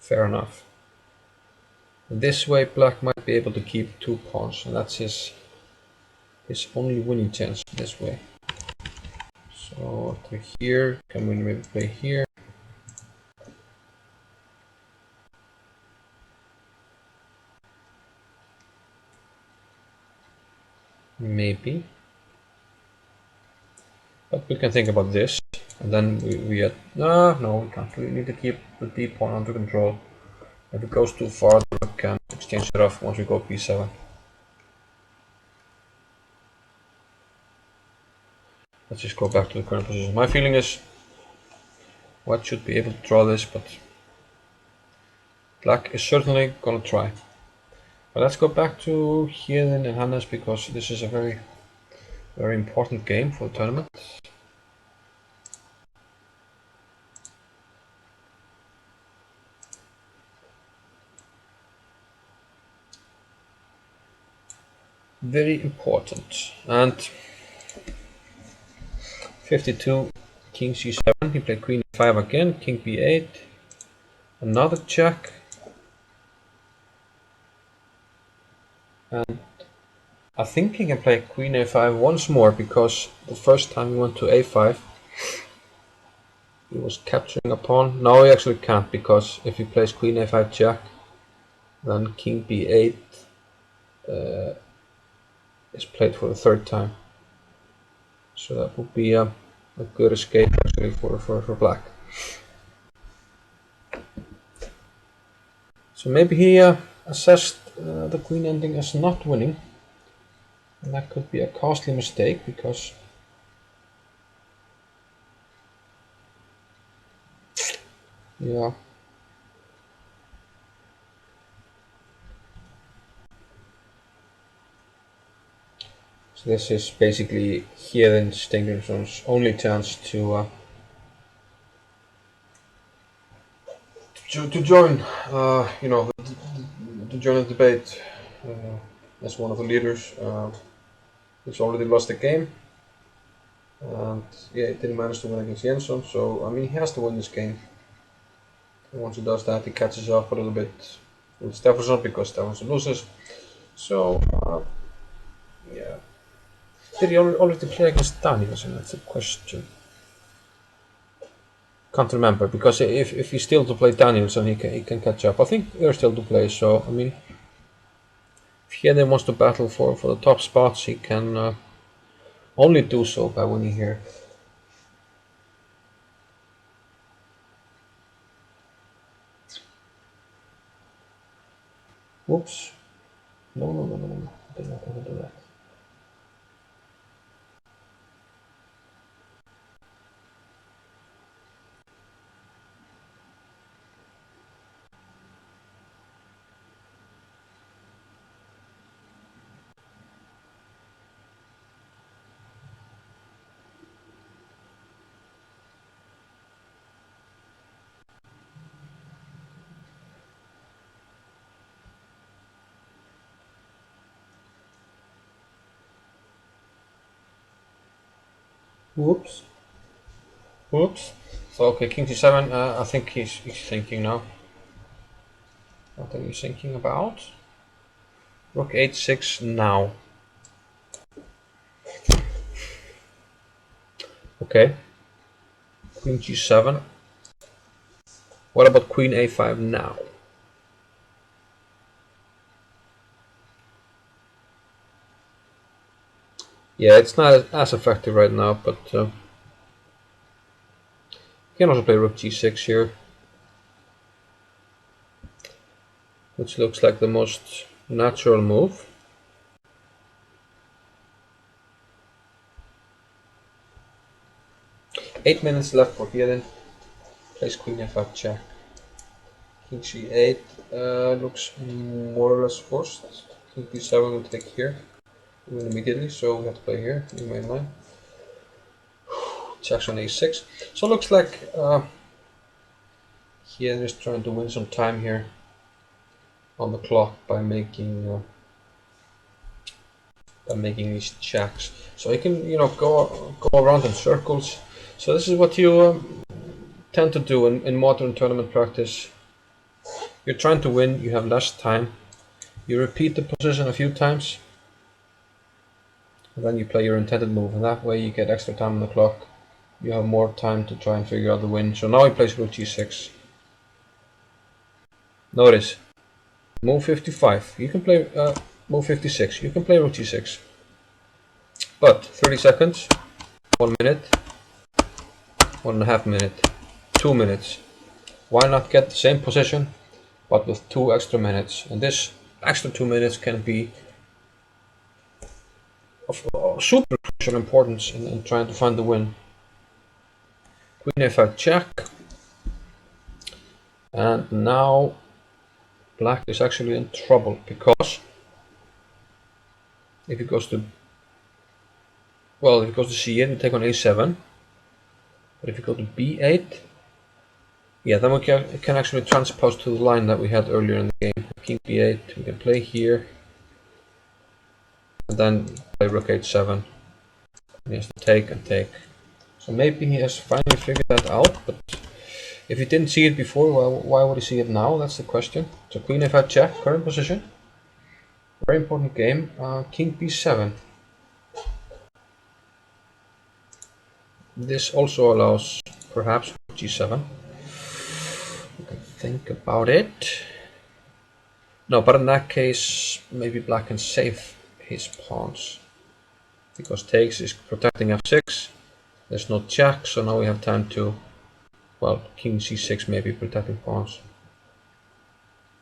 Fair enough. This way, black might be able to keep two pawns, and that's his only winning chance this way. So after here, can we maybe play here? Maybe. But we can think about this, and then no, we can't. We need to keep the d pawn under control. If it goes too far, the rook can exchange it off once we go b7. Let's just go back to the current position. My feeling is white should be able to draw this, but black is certainly gonna try. But let's go back to Héðinn and Hannes, because this is a very, very important game for the tournament. Very important. And 52, king c7. He played queen e5 again, king b8. Another check. And I think he can play queen a5 once more, because the first time he went to a5, he was capturing a pawn. Now he actually can't, because if he plays queen a5 check, then king b8 is played for the third time. So that would be a good escape actually for black. So maybe he assessed the queen ending as not winning, and that could be a costly mistake, because yeah. So this is basically Héðinn Steingrímsson's only chance to join, to join the debate as one of the leaders. He's already lost the game, and yeah, he didn't manage to win against Jensson. So I mean, he has to win this game. And once he does that, he catches up a little bit with Stephenson because Stephenson loses. So, yeah. Did he already play against Danielson? That's a question. Can't remember, because if he's still to play Danielson, he can catch up. I think they're still to play, so I mean, if he then wants to battle for the top spots, he can only do so by winning here. Whoops. No. I did not want to do that. Whoops. So okay, King c7. I think he's thinking now. What are you thinking about? Rook h6 now. Okay. Queen g7. What about Queen a5 now? Yeah, it's not as effective right now, but you can also play Rook g6 here, which looks like the most natural move. Eight minutes left for Hieden. Plays Queen f5 check. King c8 looks more or less forced. King b7 will take here. Win immediately, so we have to play here in main line. Checks on a6. So it looks like Hieden is trying to win some time here on the clock by making these checks. So he can, go around in circles. So this is what you tend to do in modern tournament practice. You're trying to win, you have less time. You repeat the position a few times, and then you play your intended move, and that way you get extra time on the clock. You have more time to try and figure out the win. So now he plays Rook g6. Notice, move 55. You can play move 56. You can play Rook g6. But 30 seconds, 1 minute, 1.5 minutes, 2 minutes. Why not get the same position, but with 2 extra minutes? And this extra 2 minutes can be of super crucial importance in trying to find the win. Queen f5 check. And now black is actually in trouble, because if it goes to c8, we take on a7. But if you go to b8, yeah, then we can actually transpose to the line that we had earlier in the game. King b8, we can play here, and then play rook h7. He has to take and take. So maybe he has finally figured that out, but if he didn't see it before, well, why would he see it now? That's the question. So Queen f5 check, current position. Very important game. King b7. This also allows perhaps g7. You can think about it. No, but in that case, maybe black can save his pawns, because takes is protecting f6. There's no check, so now we have time to, well, king c6 maybe protecting pawns,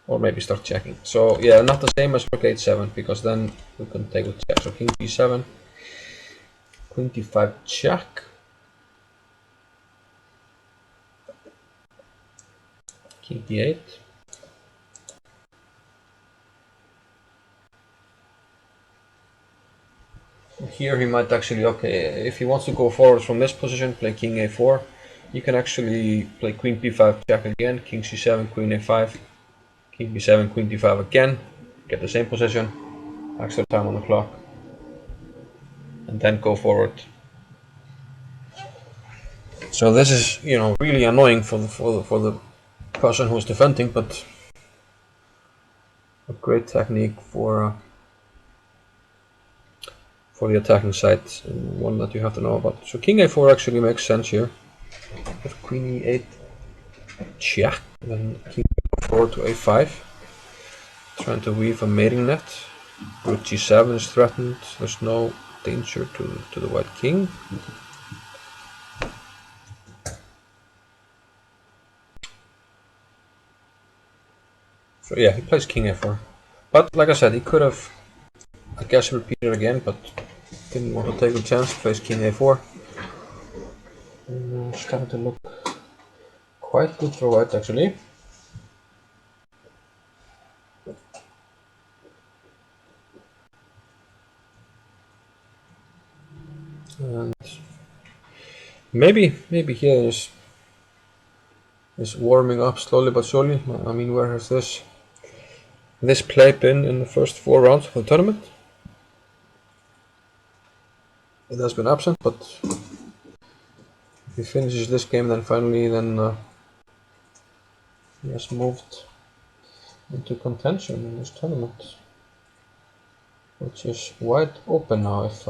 or maybe start checking. So yeah, not the same as rook h7, because then we can take with check. So king b7, queen d5 check, king d8. Here he might actually, okay, if he wants to go forward from this position, play king a4. You can actually play queen b5 check again, king c7, queen a5, king b7, queen d5 again, get the same position, extra time on the clock, and then go forward. So this is, really annoying for the person who is defending, but a great technique for the attacking side, and one that you have to know about. So king a4 actually makes sense here. If queen e8 check, then king a4 to a5, trying to weave a mating net. Rook g7 is threatened. There's no danger to the white king. So yeah, he plays king a4. But like I said, he could have, I guess, repeated again, but didn't want to take the chance. Plays king a4. Starting to look quite good for white actually. And maybe here is warming up slowly but surely. I mean, where has this play been in the first 4 rounds of the tournament? It has been absent, but if he finishes this game, then finally, he has moved into contention in this tournament, which is wide open now if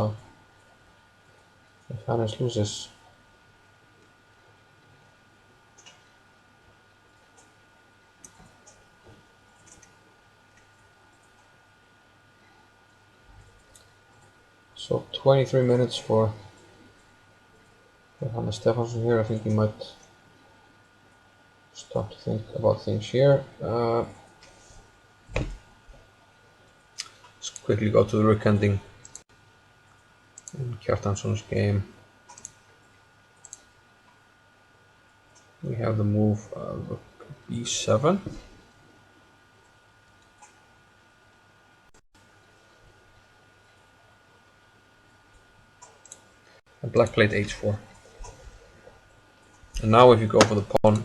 Hannes loses. So 23 minutes for Hannes Stefansson here. I think he might start to think about things here. Let's quickly go to the rook ending in Kjartansson's game. We have the move rook b7. And black played h4. And now if you go for the pawn,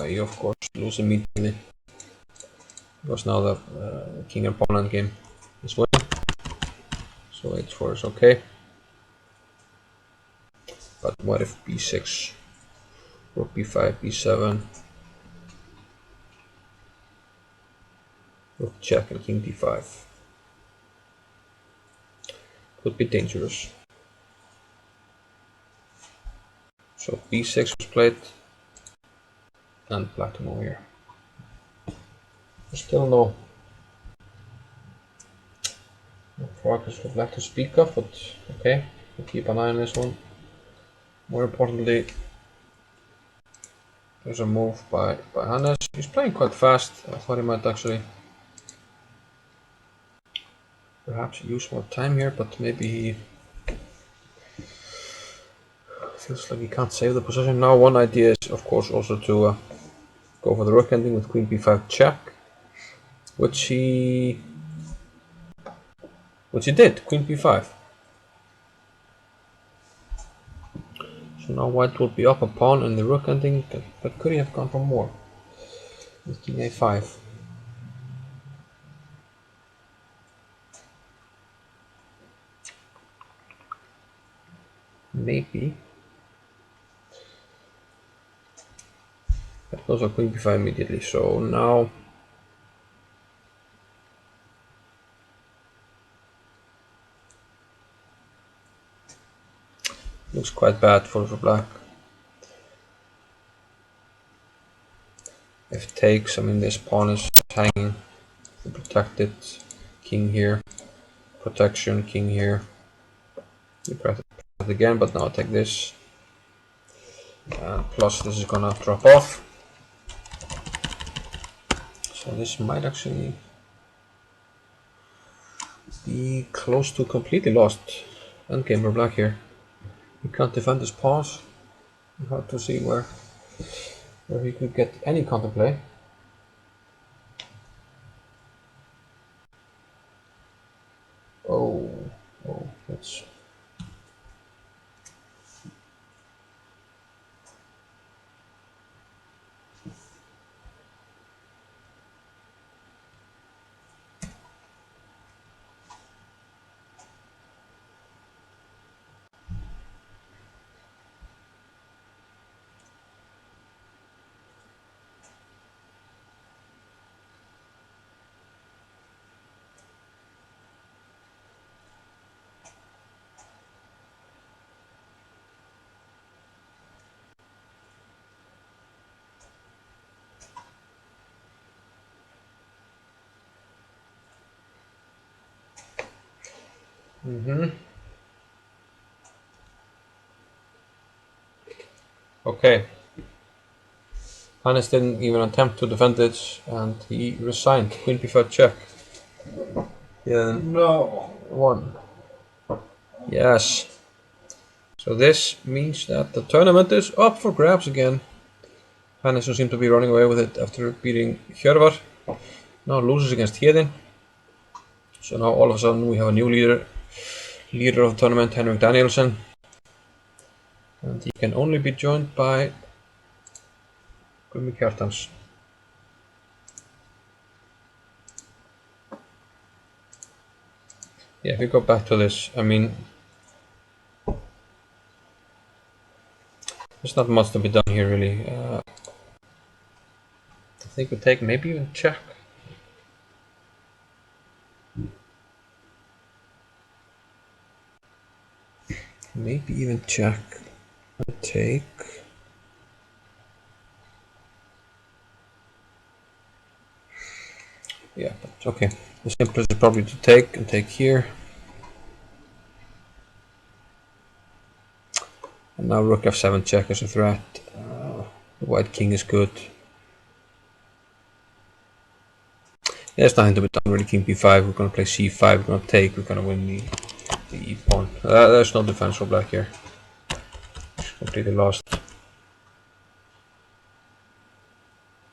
you of course lose immediately. Because now the king and pawn endgame is winning. So h4 is okay. But what if b6, rook b5, b7, rook check and king d5? Could be dangerous. So b6 was played and black to move here. Still no progress for black to speak of, but okay, we'll keep an eye on this one. More importantly, there's a move by Hannes. He's playing quite fast. I thought he might actually perhaps use more time here, but maybe he feels like he can't save the position. Now one idea is of course also to go for the rook ending with queen b5 check, which he did, queen b5. So now white will be up a pawn in the rook ending, but could he have gone for more with king a5? Maybe. That goes on queen b5 immediately, so now looks quite bad for black. If takes, I mean this pawn is hanging, the protected king here, protection, king here. You press it again, but now I take this. Plus this is gonna drop off. So this might actually be close to completely lost endgame for black here. He can't defend his pawns. Hard to see where he could get any counterplay. Oh, that's Okay. Hannes didn't even attempt to defend it, and he resigned. Queen b5 check. Yeah. No. One. Yes. So this means that the tournament is up for grabs again. Hannes seems to be running away with it after beating Hjörvar. Now loses against Héðinn. So now all of a sudden we have a new leader of the tournament, Henrik Danielsson. And he can only be joined by Gummi Kjartans. Yeah, if we go back to this, I mean, there's not much to be done here really. I think we take maybe even check. Maybe even check and take. Yeah, but okay. The simplest is probably to take and take here. And now rook f7 check as a threat. The white king is good. There's nothing to be done really. King b5, we're gonna play c5, we're gonna take, we're gonna win the e pawn. There's no defense for black here. It's completely lost.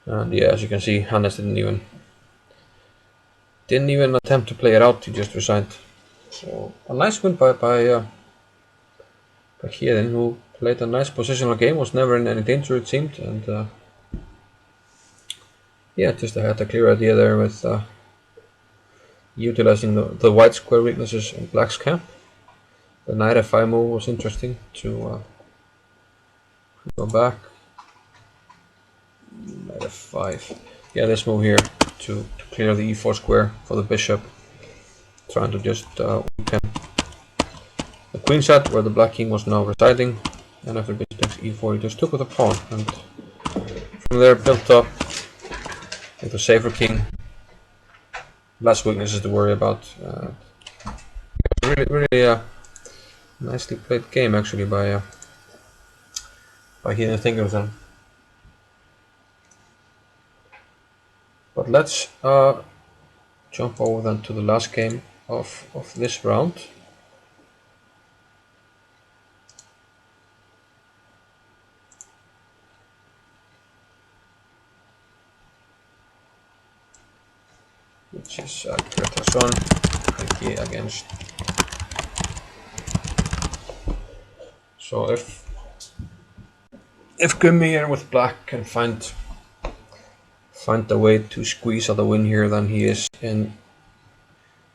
And yeah, as you can see, Hannes didn't even attempt to play it out, he just resigned. So a nice win by Héðinn, who played a nice positional game, was never in any danger it seemed, and yeah, just had a clear idea there with utilizing the white square weaknesses in black's camp. The knight f5 move was interesting to go back. Knight f5. Yeah, this move here to clear the e4 square for the bishop, trying to just weaken the queen set where the black king was now residing, and after bishop takes e4 he just took with a pawn, and from there built up with a safer king, less weaknesses to worry about. Really nicely played game actually by Héðinn Þingvarsson. But let's jump over then to the last game of this round. Which is Gretarsson against. So if Gummi here with black can find a way to squeeze out the win here, then he is in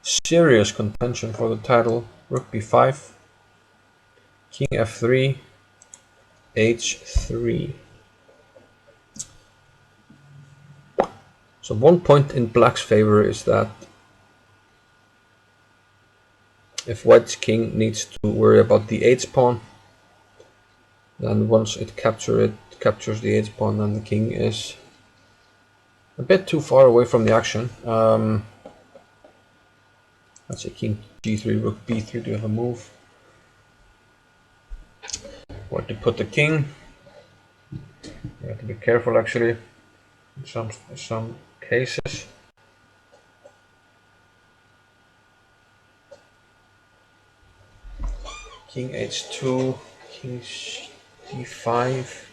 serious contention for the title. Rook b5, king f3, h3. So one point in black's favor is that if white's king needs to worry about the h pawn, then once it captures the h pawn, then the king is a bit too far away from the action. Let's say king g3, rook b3 to have a move. Where to put the king? You have to be careful actually in some cases. King h2, king d5.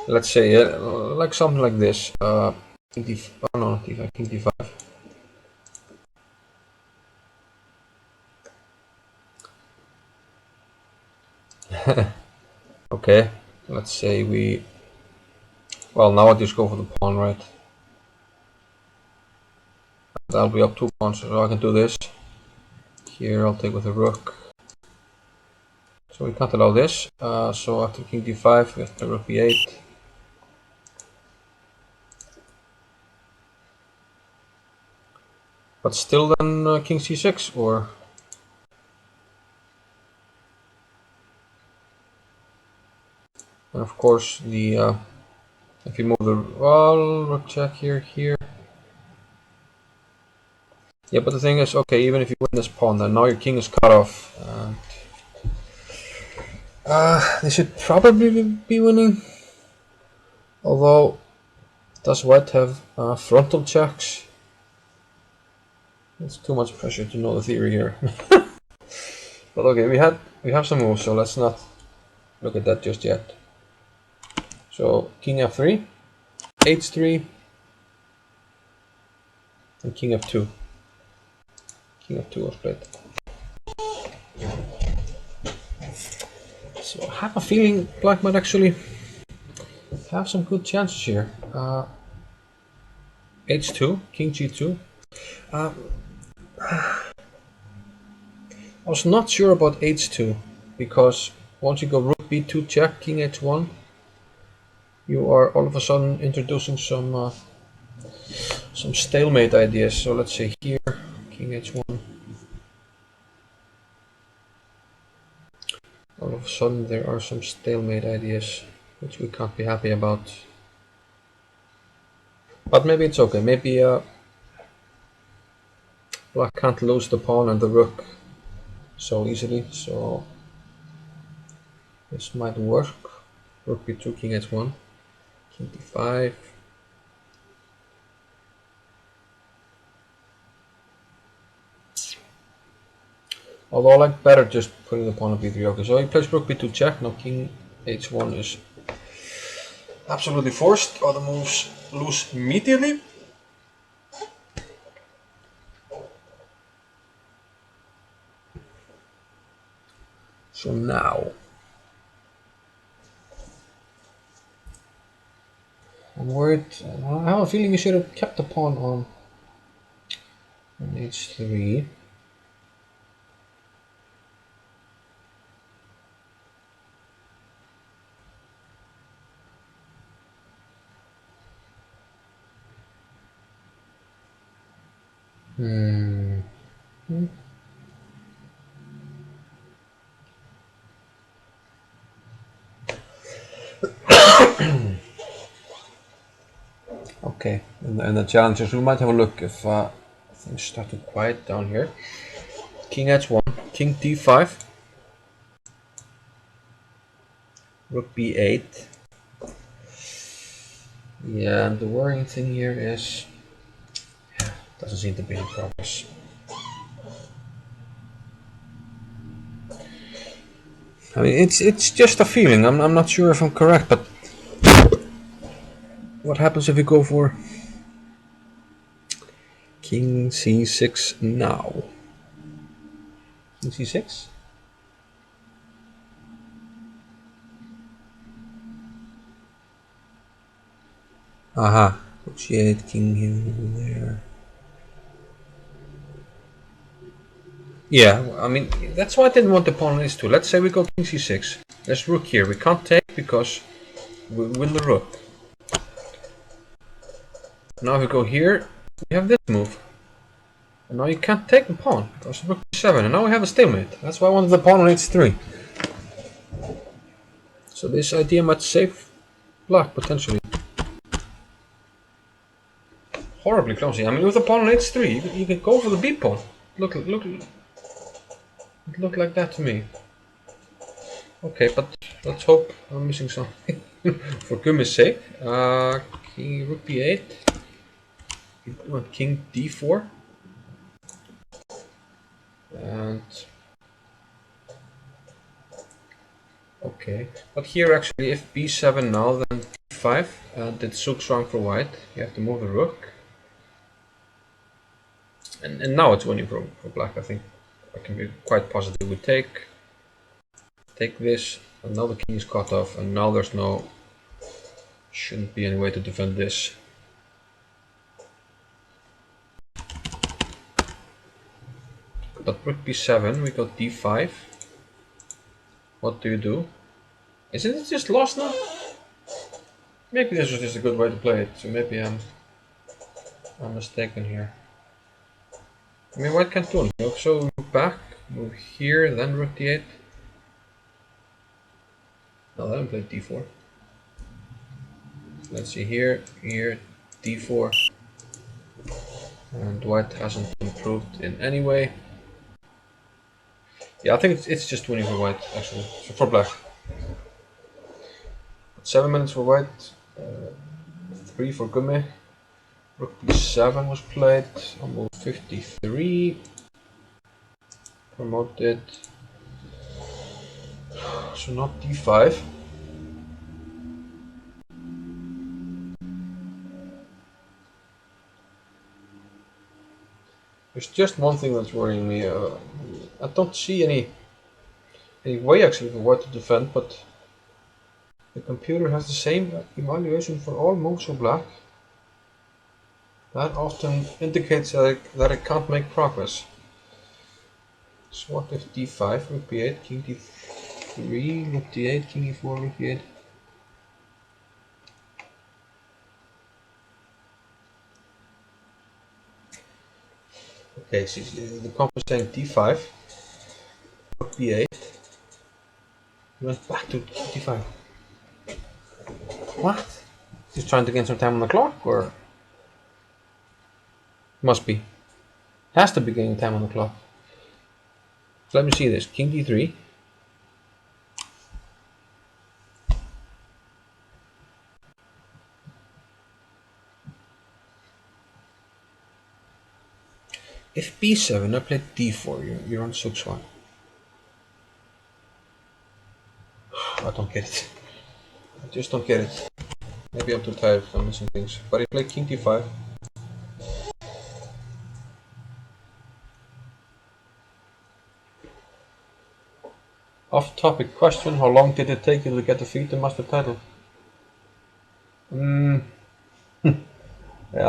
Let's say like something like this. King d5, oh no, not d5, king d5. Okay, let's say well, now I just go for the pawn, right? That'll be up 2 pawns, so I can do this. Here I'll take with the rook. So we can't allow this. So after king d5, we have to play rook b8. But still then king c6, or... And of course the if you move the rook check here, Yeah, but the thing is, okay, even if you win this pawn, then now your king is cut off. They should probably be winning. Although, does white have frontal checks? It's too much pressure to know the theory here. But okay, we have some moves, so let's not look at that just yet. So king f3, h3, and king f2. King f2 was played. So I have a feeling black might actually have some good chances here. h2, king g2. I was not sure about h2 because once you go rook b2 check, king h1, you are all of a sudden introducing some stalemate ideas. So let's say here, king h1. All of a sudden there are some stalemate ideas which we can't be happy about. But maybe it's okay. Maybe black can't lose the pawn and the rook so easily. So this might work. Rook b2, king h1, king d5. Although I like better just putting the pawn on b3. Okay, so he plays rook b2 check. Now king h1 is absolutely forced. Other moves lose immediately. So now I'm worried. I have a feeling you should have kept the pawn on h3. Hmm. Okay, and the challenge is we might have a look if things start to quiet down here. King h1, king d5, rook b8. Yeah, and the worrying thing here is doesn't seem to be any progress. I mean, it's just a feeling. I'm not sure if I'm correct, but what happens if we go for king c6 now? King c6? Aha, negotiate king here there. Yeah, I mean, that's why I didn't want the pawn on h2. Let's say we go king c6. There's rook here. We can't take because we win the rook. Now if we go here, we have this move. And now you can't take the pawn because rook b7. And now we have a stalemate. That's why I wanted the pawn on h3. So this idea might save black, potentially. Horribly clumsy. I mean, with the pawn on h3, you can go for the b pawn. It looked like that to me. Okay, but let's hope I'm missing something. For goodness sake. King rook b8. King d4. And okay, but here actually, if b7 now, then d5. And it suits wrong for white. You have to move the rook. And now it's winning for black. I think I can be quite positive. We take this, and now the king is cut off, and now there's shouldn't be any way to defend this. But rook b7, we got d5. What do you do? Isn't it just lost now? Maybe this was just a good way to play it, so maybe I'm mistaken here. I mean, white can't do anything. So move back, move here, then rook d8. No, then play d4. Let's see here, d4. And white hasn't improved in any way. Yeah, I think it's just winning for white, actually. So for black. 7 minutes for white, 3 for Gummi. Rook b7 was played, almost 53. Promoted. So not d5. There's just one thing that's worrying me. I don't see any way actually for white to defend, but the computer has the same evaluation for all moves for black. That often indicates that it can't make progress. So what if d5, rook b8, king d3, rook d8, king e4, rook d8? Okay, so the comp is saying d5, rook b8. He went back to d5. What? He's trying to gain some time on the clock, or? Must be. Has to be gaining time on the clock. So let me see this. King d3. If b7, I played d4, you're on 6-1. I don't get it. I just don't get it. Maybe I'm too tired, I'm missing things. But he played king d5. Off-topic question, how long did it take you to get defeat the master title? I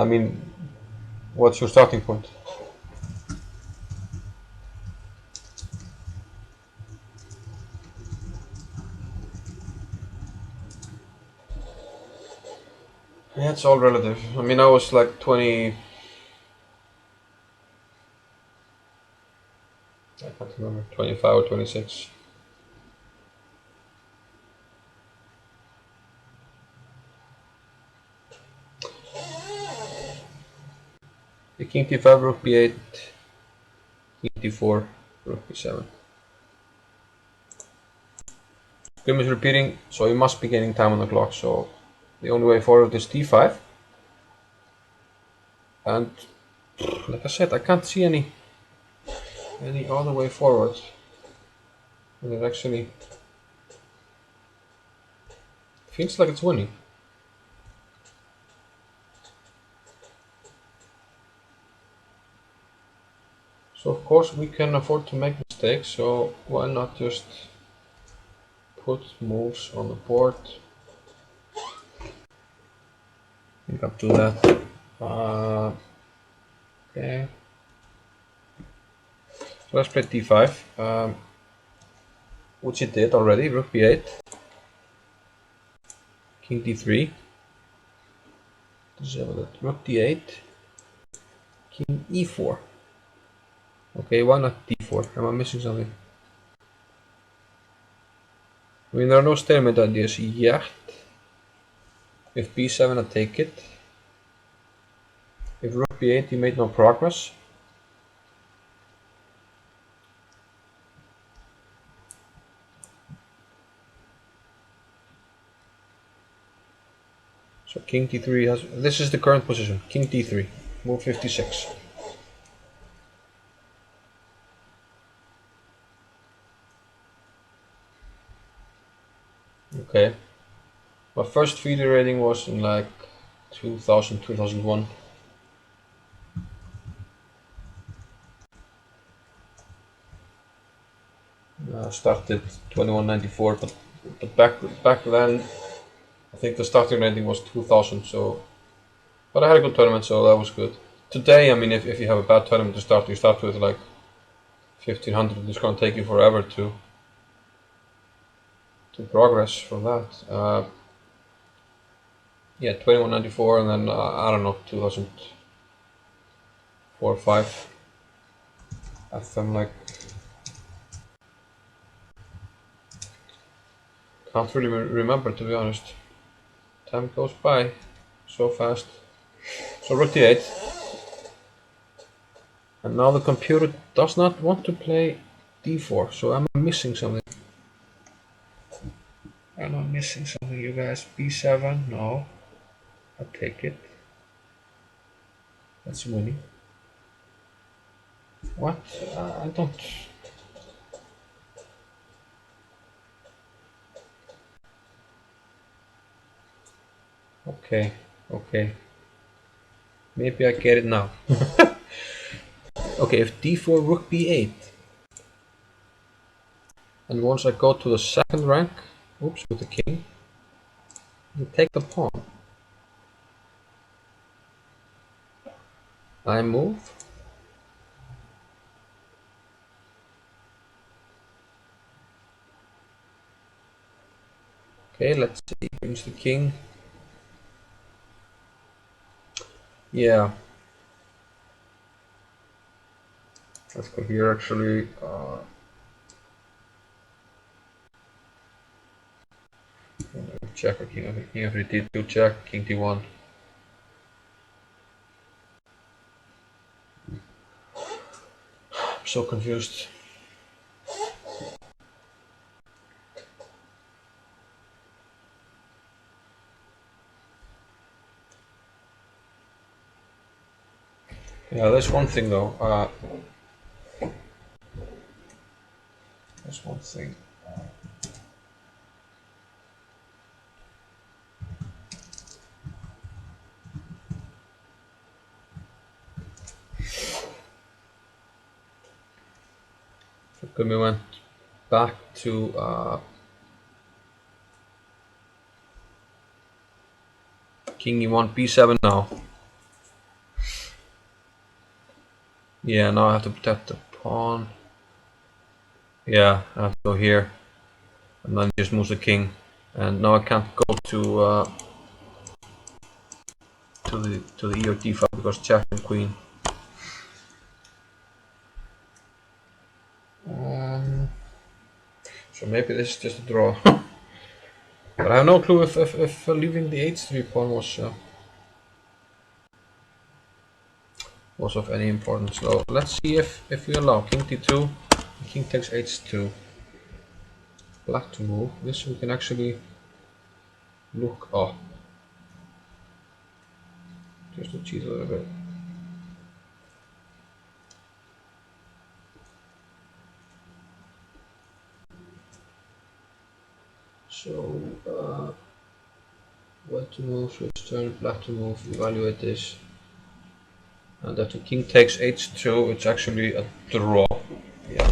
mean, what's your starting point? Yeah, it's all relative. I mean, I was like 20... I can't remember, 25 or 26. The king d5, rook b8, king d4, rook b7. Game is repeating, so you must be gaining time on the clock, so the only way forward is d5. And like I said, I can't see any other way forward. And it actually feels like it's winning. So of course we can afford to make mistakes, so why not just put moves on the board. I think I'll do that. Okay. So let's play d5, which it did already. Rook b8, king d3. Rook d8, king e4. Okay, why not d4? Am I missing something? I mean, there are no stalemate ideas yet. If b7, I take it. If rook b8, he made no progress. So king d3 has... This is the current position. King d3. Move 56. Okay. My first video rating was in like 2000, 2001. Started 2194, but back then I think the starting rating was 2000. So, but I had a good tournament, so that was good. Today, I mean, if you have a bad tournament to start, you start with like 1500. It's gonna take you forever to progress from that. Yeah, 2194, and then I don't know, 2004 or 5. I'm like, can't really remember, to be honest. Time goes by so fast. So rook d8. And now the computer does not want to play d4, so am I missing something? Am I missing something, you guys? b7? No. I'll take it. That's winning. What? I don't... Okay, okay. Maybe I get it now. Okay, if d4, rook b8. And once I go to the second rank, oops, with the king, you take the pawn. I move. Okay, let's see. Brings the king. Yeah. Let's go here actually. Check or king of d2 check, king d1. I'm so confused. Yeah, there's one thing though. There's one thing. So we went back to king e1, b7 now. Yeah, now I have to protect the pawn. Yeah, I have to go here, and then just move the king. And now I can't go to the e or d5 because check and queen. So maybe this is just a draw. But I have no clue if leaving the h3 pawn was of any importance. So let's see if we allow king d2, king takes h2. Black to move. This we can actually look up. Just to cheat a little bit. So white to move, switch turn, black to move, evaluate this. And after king takes h2, it's actually a draw. Yeah.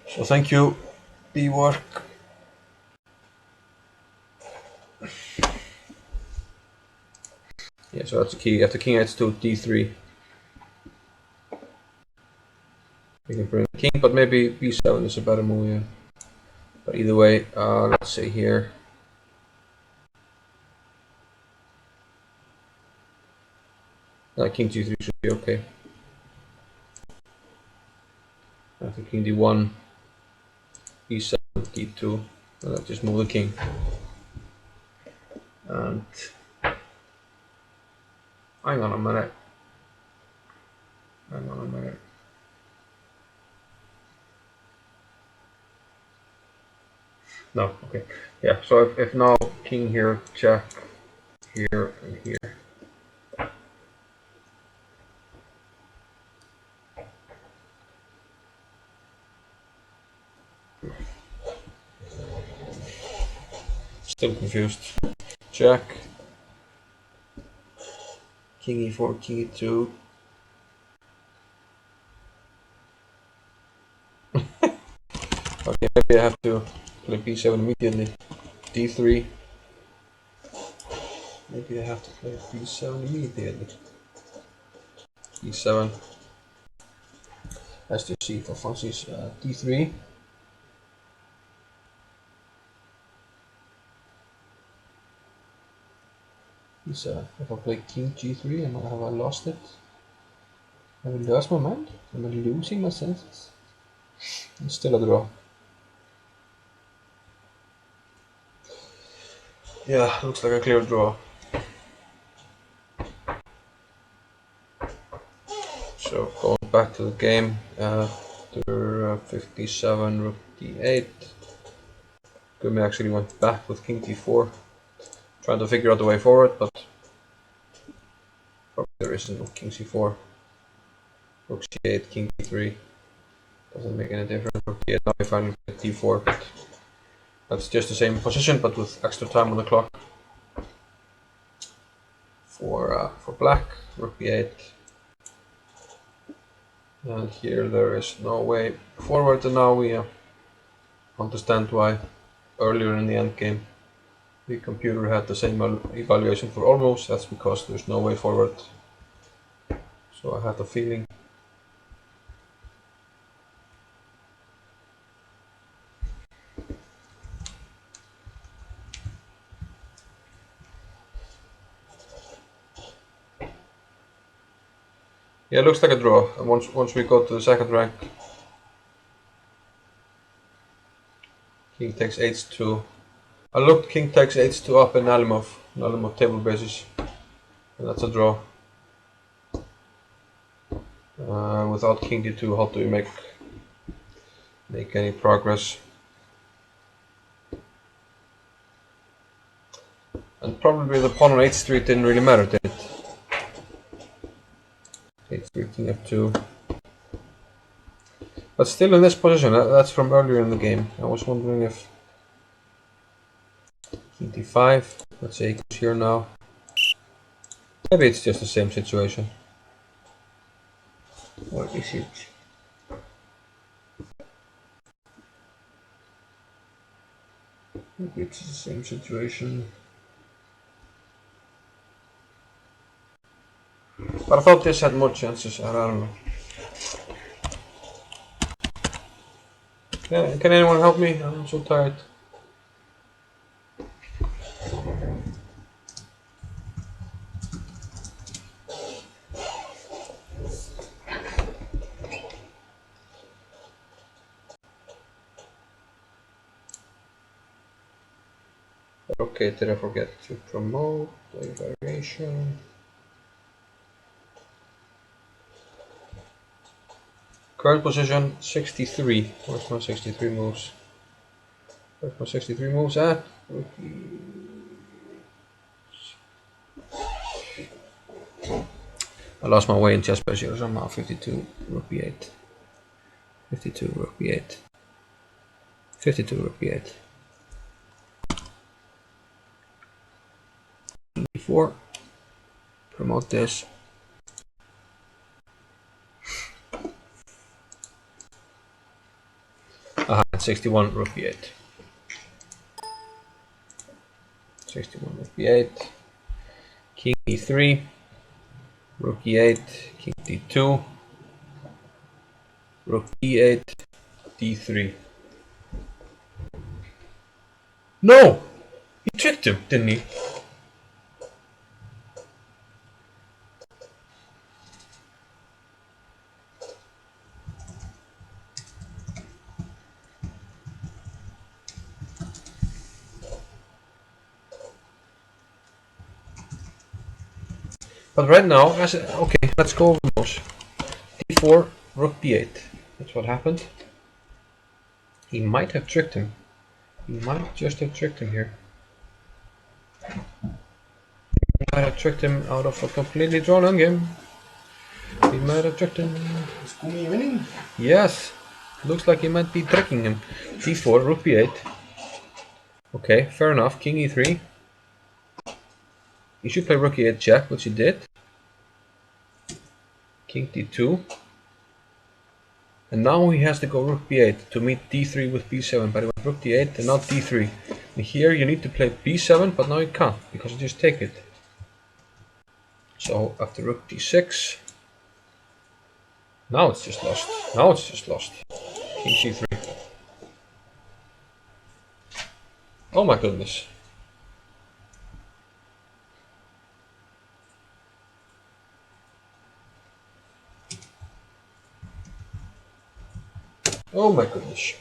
So thank you, b-work. Yeah, so that's the key. After king h2, d3. We can bring the king, but maybe b7 is a better move, yeah. But either way, let's say here. King g3 should be okay. After king d1, b7, d2. Let's just move the king. And hang on a minute. Hang on a minute. No, okay. Yeah, so if now king here, check here and here. Still confused. Check. King e4, king e2. Okay, maybe I have to play b7 immediately. d3. Maybe I have to play b7 immediately. e7. Let's just see for fancies d3. e7. If I play king g3, have I lost it? Have I lost my mind? Am I losing my senses? It's still a draw. Yeah, looks like a clear draw. back to the game after 57 rook d8. Gumi actually went back with king d4, trying to figure out the way forward, but probably there isn't. No king c4, rook c8, king d3. Doesn't make any difference. Rook d8. Now we finally get d4, but that's just the same position, but with extra time on the clock. For black, rook b8. And here there is no way forward, and now we understand why earlier in the endgame the computer had the same evaluation for almost. That's because there's no way forward. So I had a feeling. Yeah, it looks like a draw. And once we go to the second rank, king takes h2. I looked king takes h2 up in Nalimov table basis, and that's a draw. Without king d2, how do we make any progress? And probably the pawn on h3 didn't really matter, did it? h3, king f2. But still in this position, that's from earlier in the game. I was wondering if king d5, let's say he goes here now. Maybe it's just the same situation. Or is it? Maybe it's the same situation. But I thought this had more chances. I don't know. Can anyone help me? I'm so tired. Okay, did I forget to promote the variation? Current position 63. Where's my 63 moves? Where's my 63 moves at? I lost my way in chess here somehow. 52 rook b8. 52 rook b8. 52 rook b8. d4. Promote this. Aha, 61 rook b8. 61 rook b8. King e3. Rook e8. King d2. Rook e8. d3. No! He tricked him, didn't he? But right now, okay, let's go over those. d4, rook b8. That's what happened. He might have tricked him. He might just have tricked him here. He might have tricked him out of a completely drawn endgame. He might have tricked him. Is Gumi winning? Yes. Looks like he might be tricking him. d4, rook b8. Okay, fair enough. King e3. He should play rook e8 check, which he did. King d2. And now he has to go rook b8 to meet d3 with b7, but he went rook d8 and not d3. And here you need to play b7, but now you can't, because you just take it. So after rook d6, now it's just lost. Now it's just lost. King c3. Oh my goodness. Oh my goodness.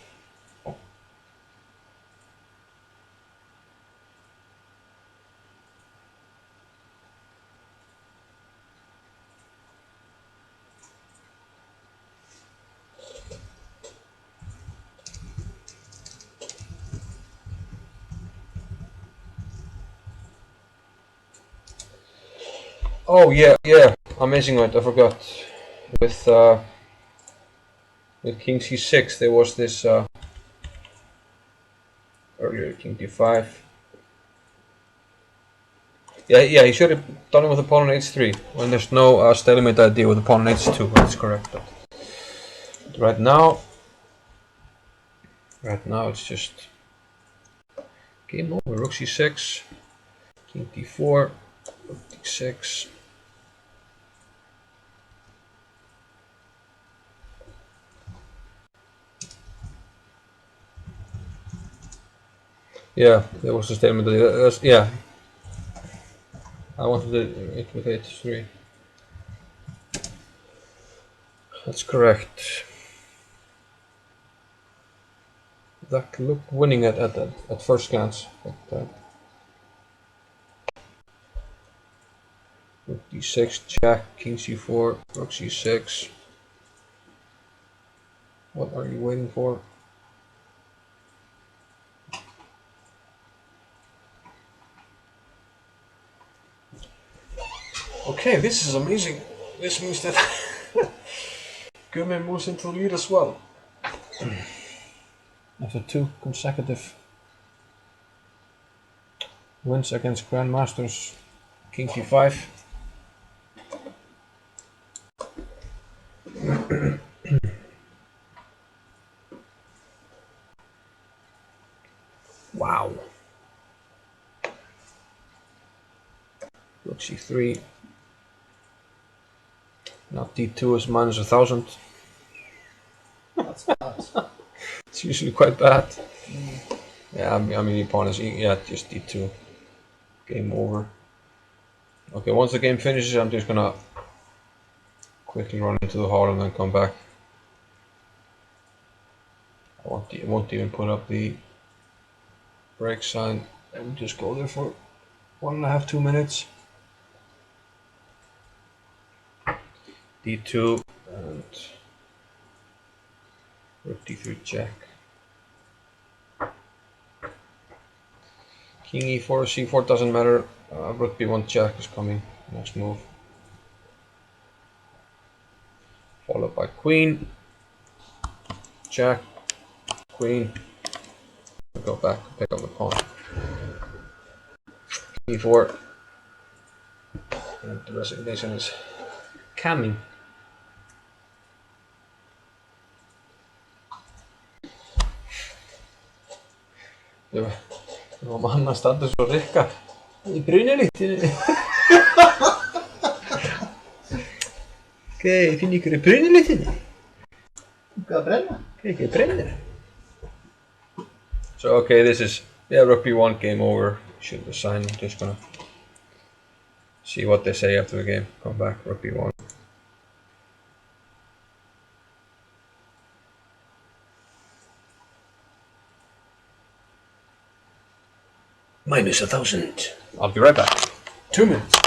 Oh yeah, yeah. Amazing right, I forgot. With King C6 there was this earlier King D5. Yeah, yeah, he should have done it with the pawn on H3 when there's no stalemate idea with the pawn on H2. That's correct. But right now, it's just game over. Rook C6, King D4, Rook D6. Yeah, there was a statement. Yeah, I wanted it with H3. That's correct. That looked winning at first glance. But, Rook D6, Jack, King C4, Rook C6. What are you waiting for? Okay, this is amazing. This means that Gumi moves into the lead as well. After 2 consecutive wins against Grandmasters, King D5. Wow. Rook C3. Now D2 is minus 1000. That's bad. It's usually quite bad. Yeah, I mean the pawn is just D2. Game over. Okay, once the game finishes, I'm just gonna quickly run into the hall and then come back. I won't even put up the break sign. And just go there for 1.5, 2 minutes. D2 and Rook D3 check. King E4, C4 doesn't matter. Rook B1 check is coming. Next move. Followed by Queen. Jack. Queen. Go back, pick up the pawn. E4. And the resignation is coming. Det var manna staddur svo rikka í brunalítinu. Okay, finn ykkur í brunalítinu. Hvað að brenna? Okay, brennir. So okay, this is Rook B1 game over. Should resign. I'm just gonna see what they say after the game. Come back, Rook B1. Minus 1000. I'll be right back. 2 minutes.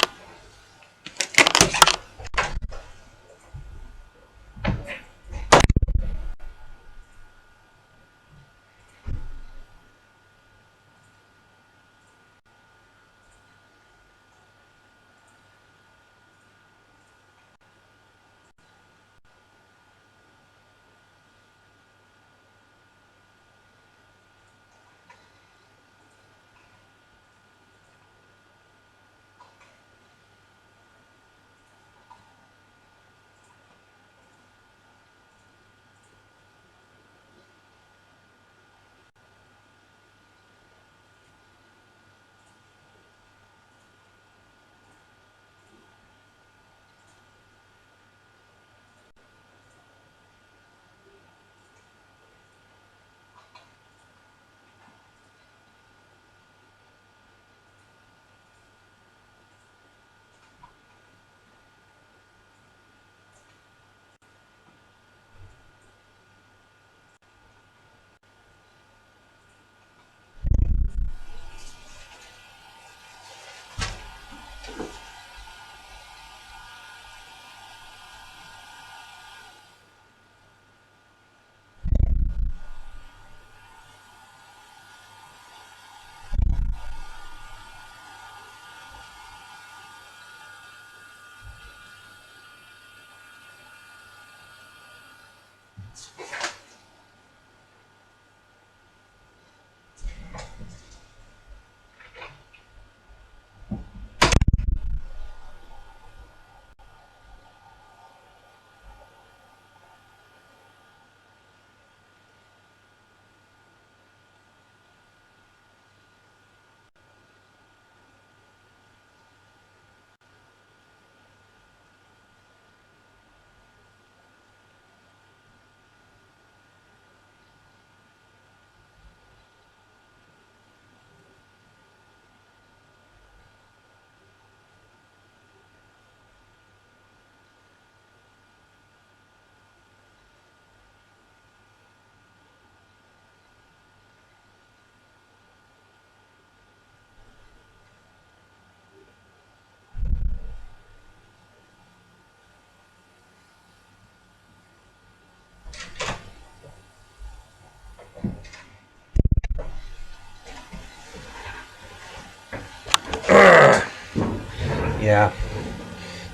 Yeah.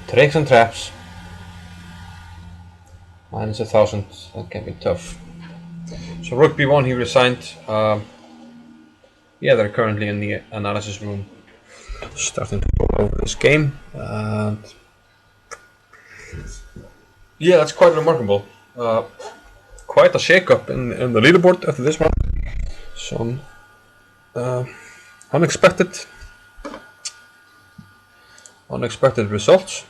Tricks and traps. Minus 1,000. That can be tough. So Rook B1, he resigned. Yeah, they're currently in the analysis room, starting to go over this game. And yeah, that's quite remarkable. Quite a shake-up in the leaderboard after this one. Some unexpected results.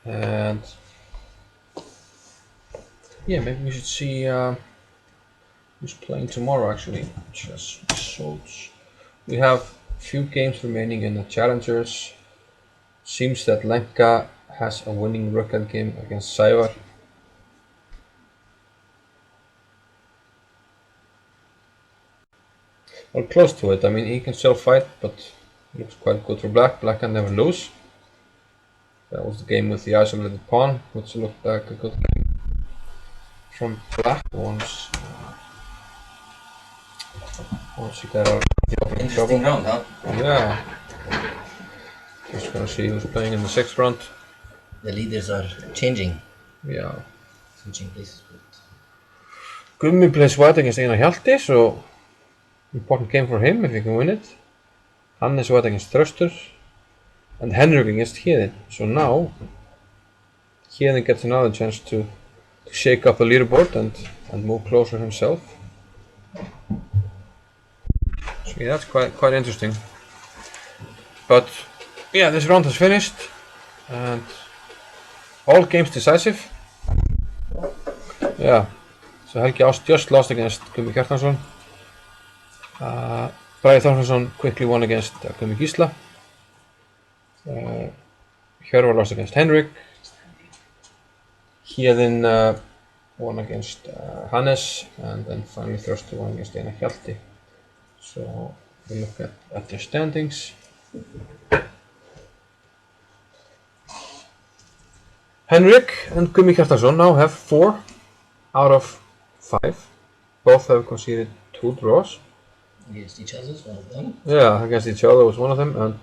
And yeah, maybe we should see who's playing tomorrow actually. Just results. We have a few games remaining in the challengers. Seems that Lenka has a winning rook game against Saivar. Well, close to it. I mean, he can still fight, but it looks quite good for Black. Black can never lose. That was the game with the isolated pawn, which looked like a good game from Black once he got out of the opening Interesting trouble. round, huh? Yeah. Just gonna see who's playing in the 6th round. The leaders are changing. Yeah. Switching places. Gummi plays white against Einar Hjalti, so important game for him if he can win it. Hannes white against Þröstur, and Henrik against Héðinn. So now Héðinn gets another chance to shake up the leaderboard and move closer himself. So yeah, that's quite interesting. But yeah, this round has finished, and all games decisive. Yeah. So Helgi Ást just lost against Gummi Kjartansson. Bragi Þorsteinsson quickly won against Gummi Gísla. Hjörvar lost against Henrik. Héðinn won against Hannes, and then finally Þröstur won against Einar Hjalti. So we look at the standings. Henrik and Gummi Kjartansson now have 4 out of 5. Both have conceded 2 draws. Against each other, one of them. Yeah, against each other was one of them, and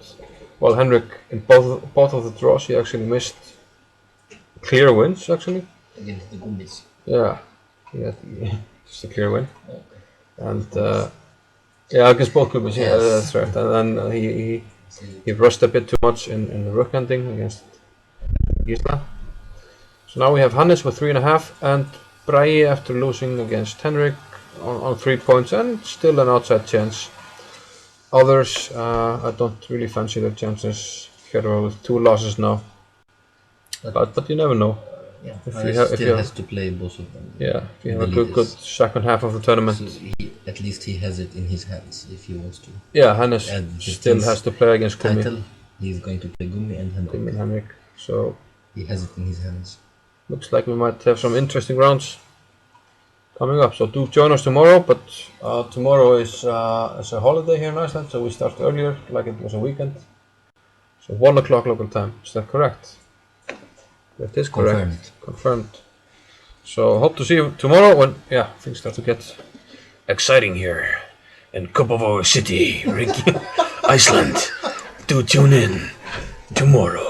well, Henrik in both of the draws he actually missed clear wins actually. Against the Gummis. Yeah, he had just a clear win. Okay. And yeah, against both Gummis. Yeah, that's right. And then he rushed a bit too much in the rook hunting against Gisla. So now we have Hannes with 3.5, and Bragi after losing against Henrik on 3 points, and still an outside chance. Others, I don't really fancy their chances. Hjörvar with 2 losses now, but you never know. Yeah, If you has to play both of them. Yeah, if you have a good second half of the tournament. So at least he has it in his hands if he wants to. Yeah, Hannes still has to play against Gummi. Title, he's going to play Gummi and Henrik. Gummi and Henrik. So he has it in his hands. looks like we might have some interesting rounds coming up. So do join us tomorrow, but tomorrow is a holiday here in Iceland, so we start earlier, like it was a weekend. So 1 o'clock local time. Is that correct? That is correct. Confirmed. So hope to see you tomorrow when things start to get exciting here in Kópavogur City, Iceland. Do tune in tomorrow.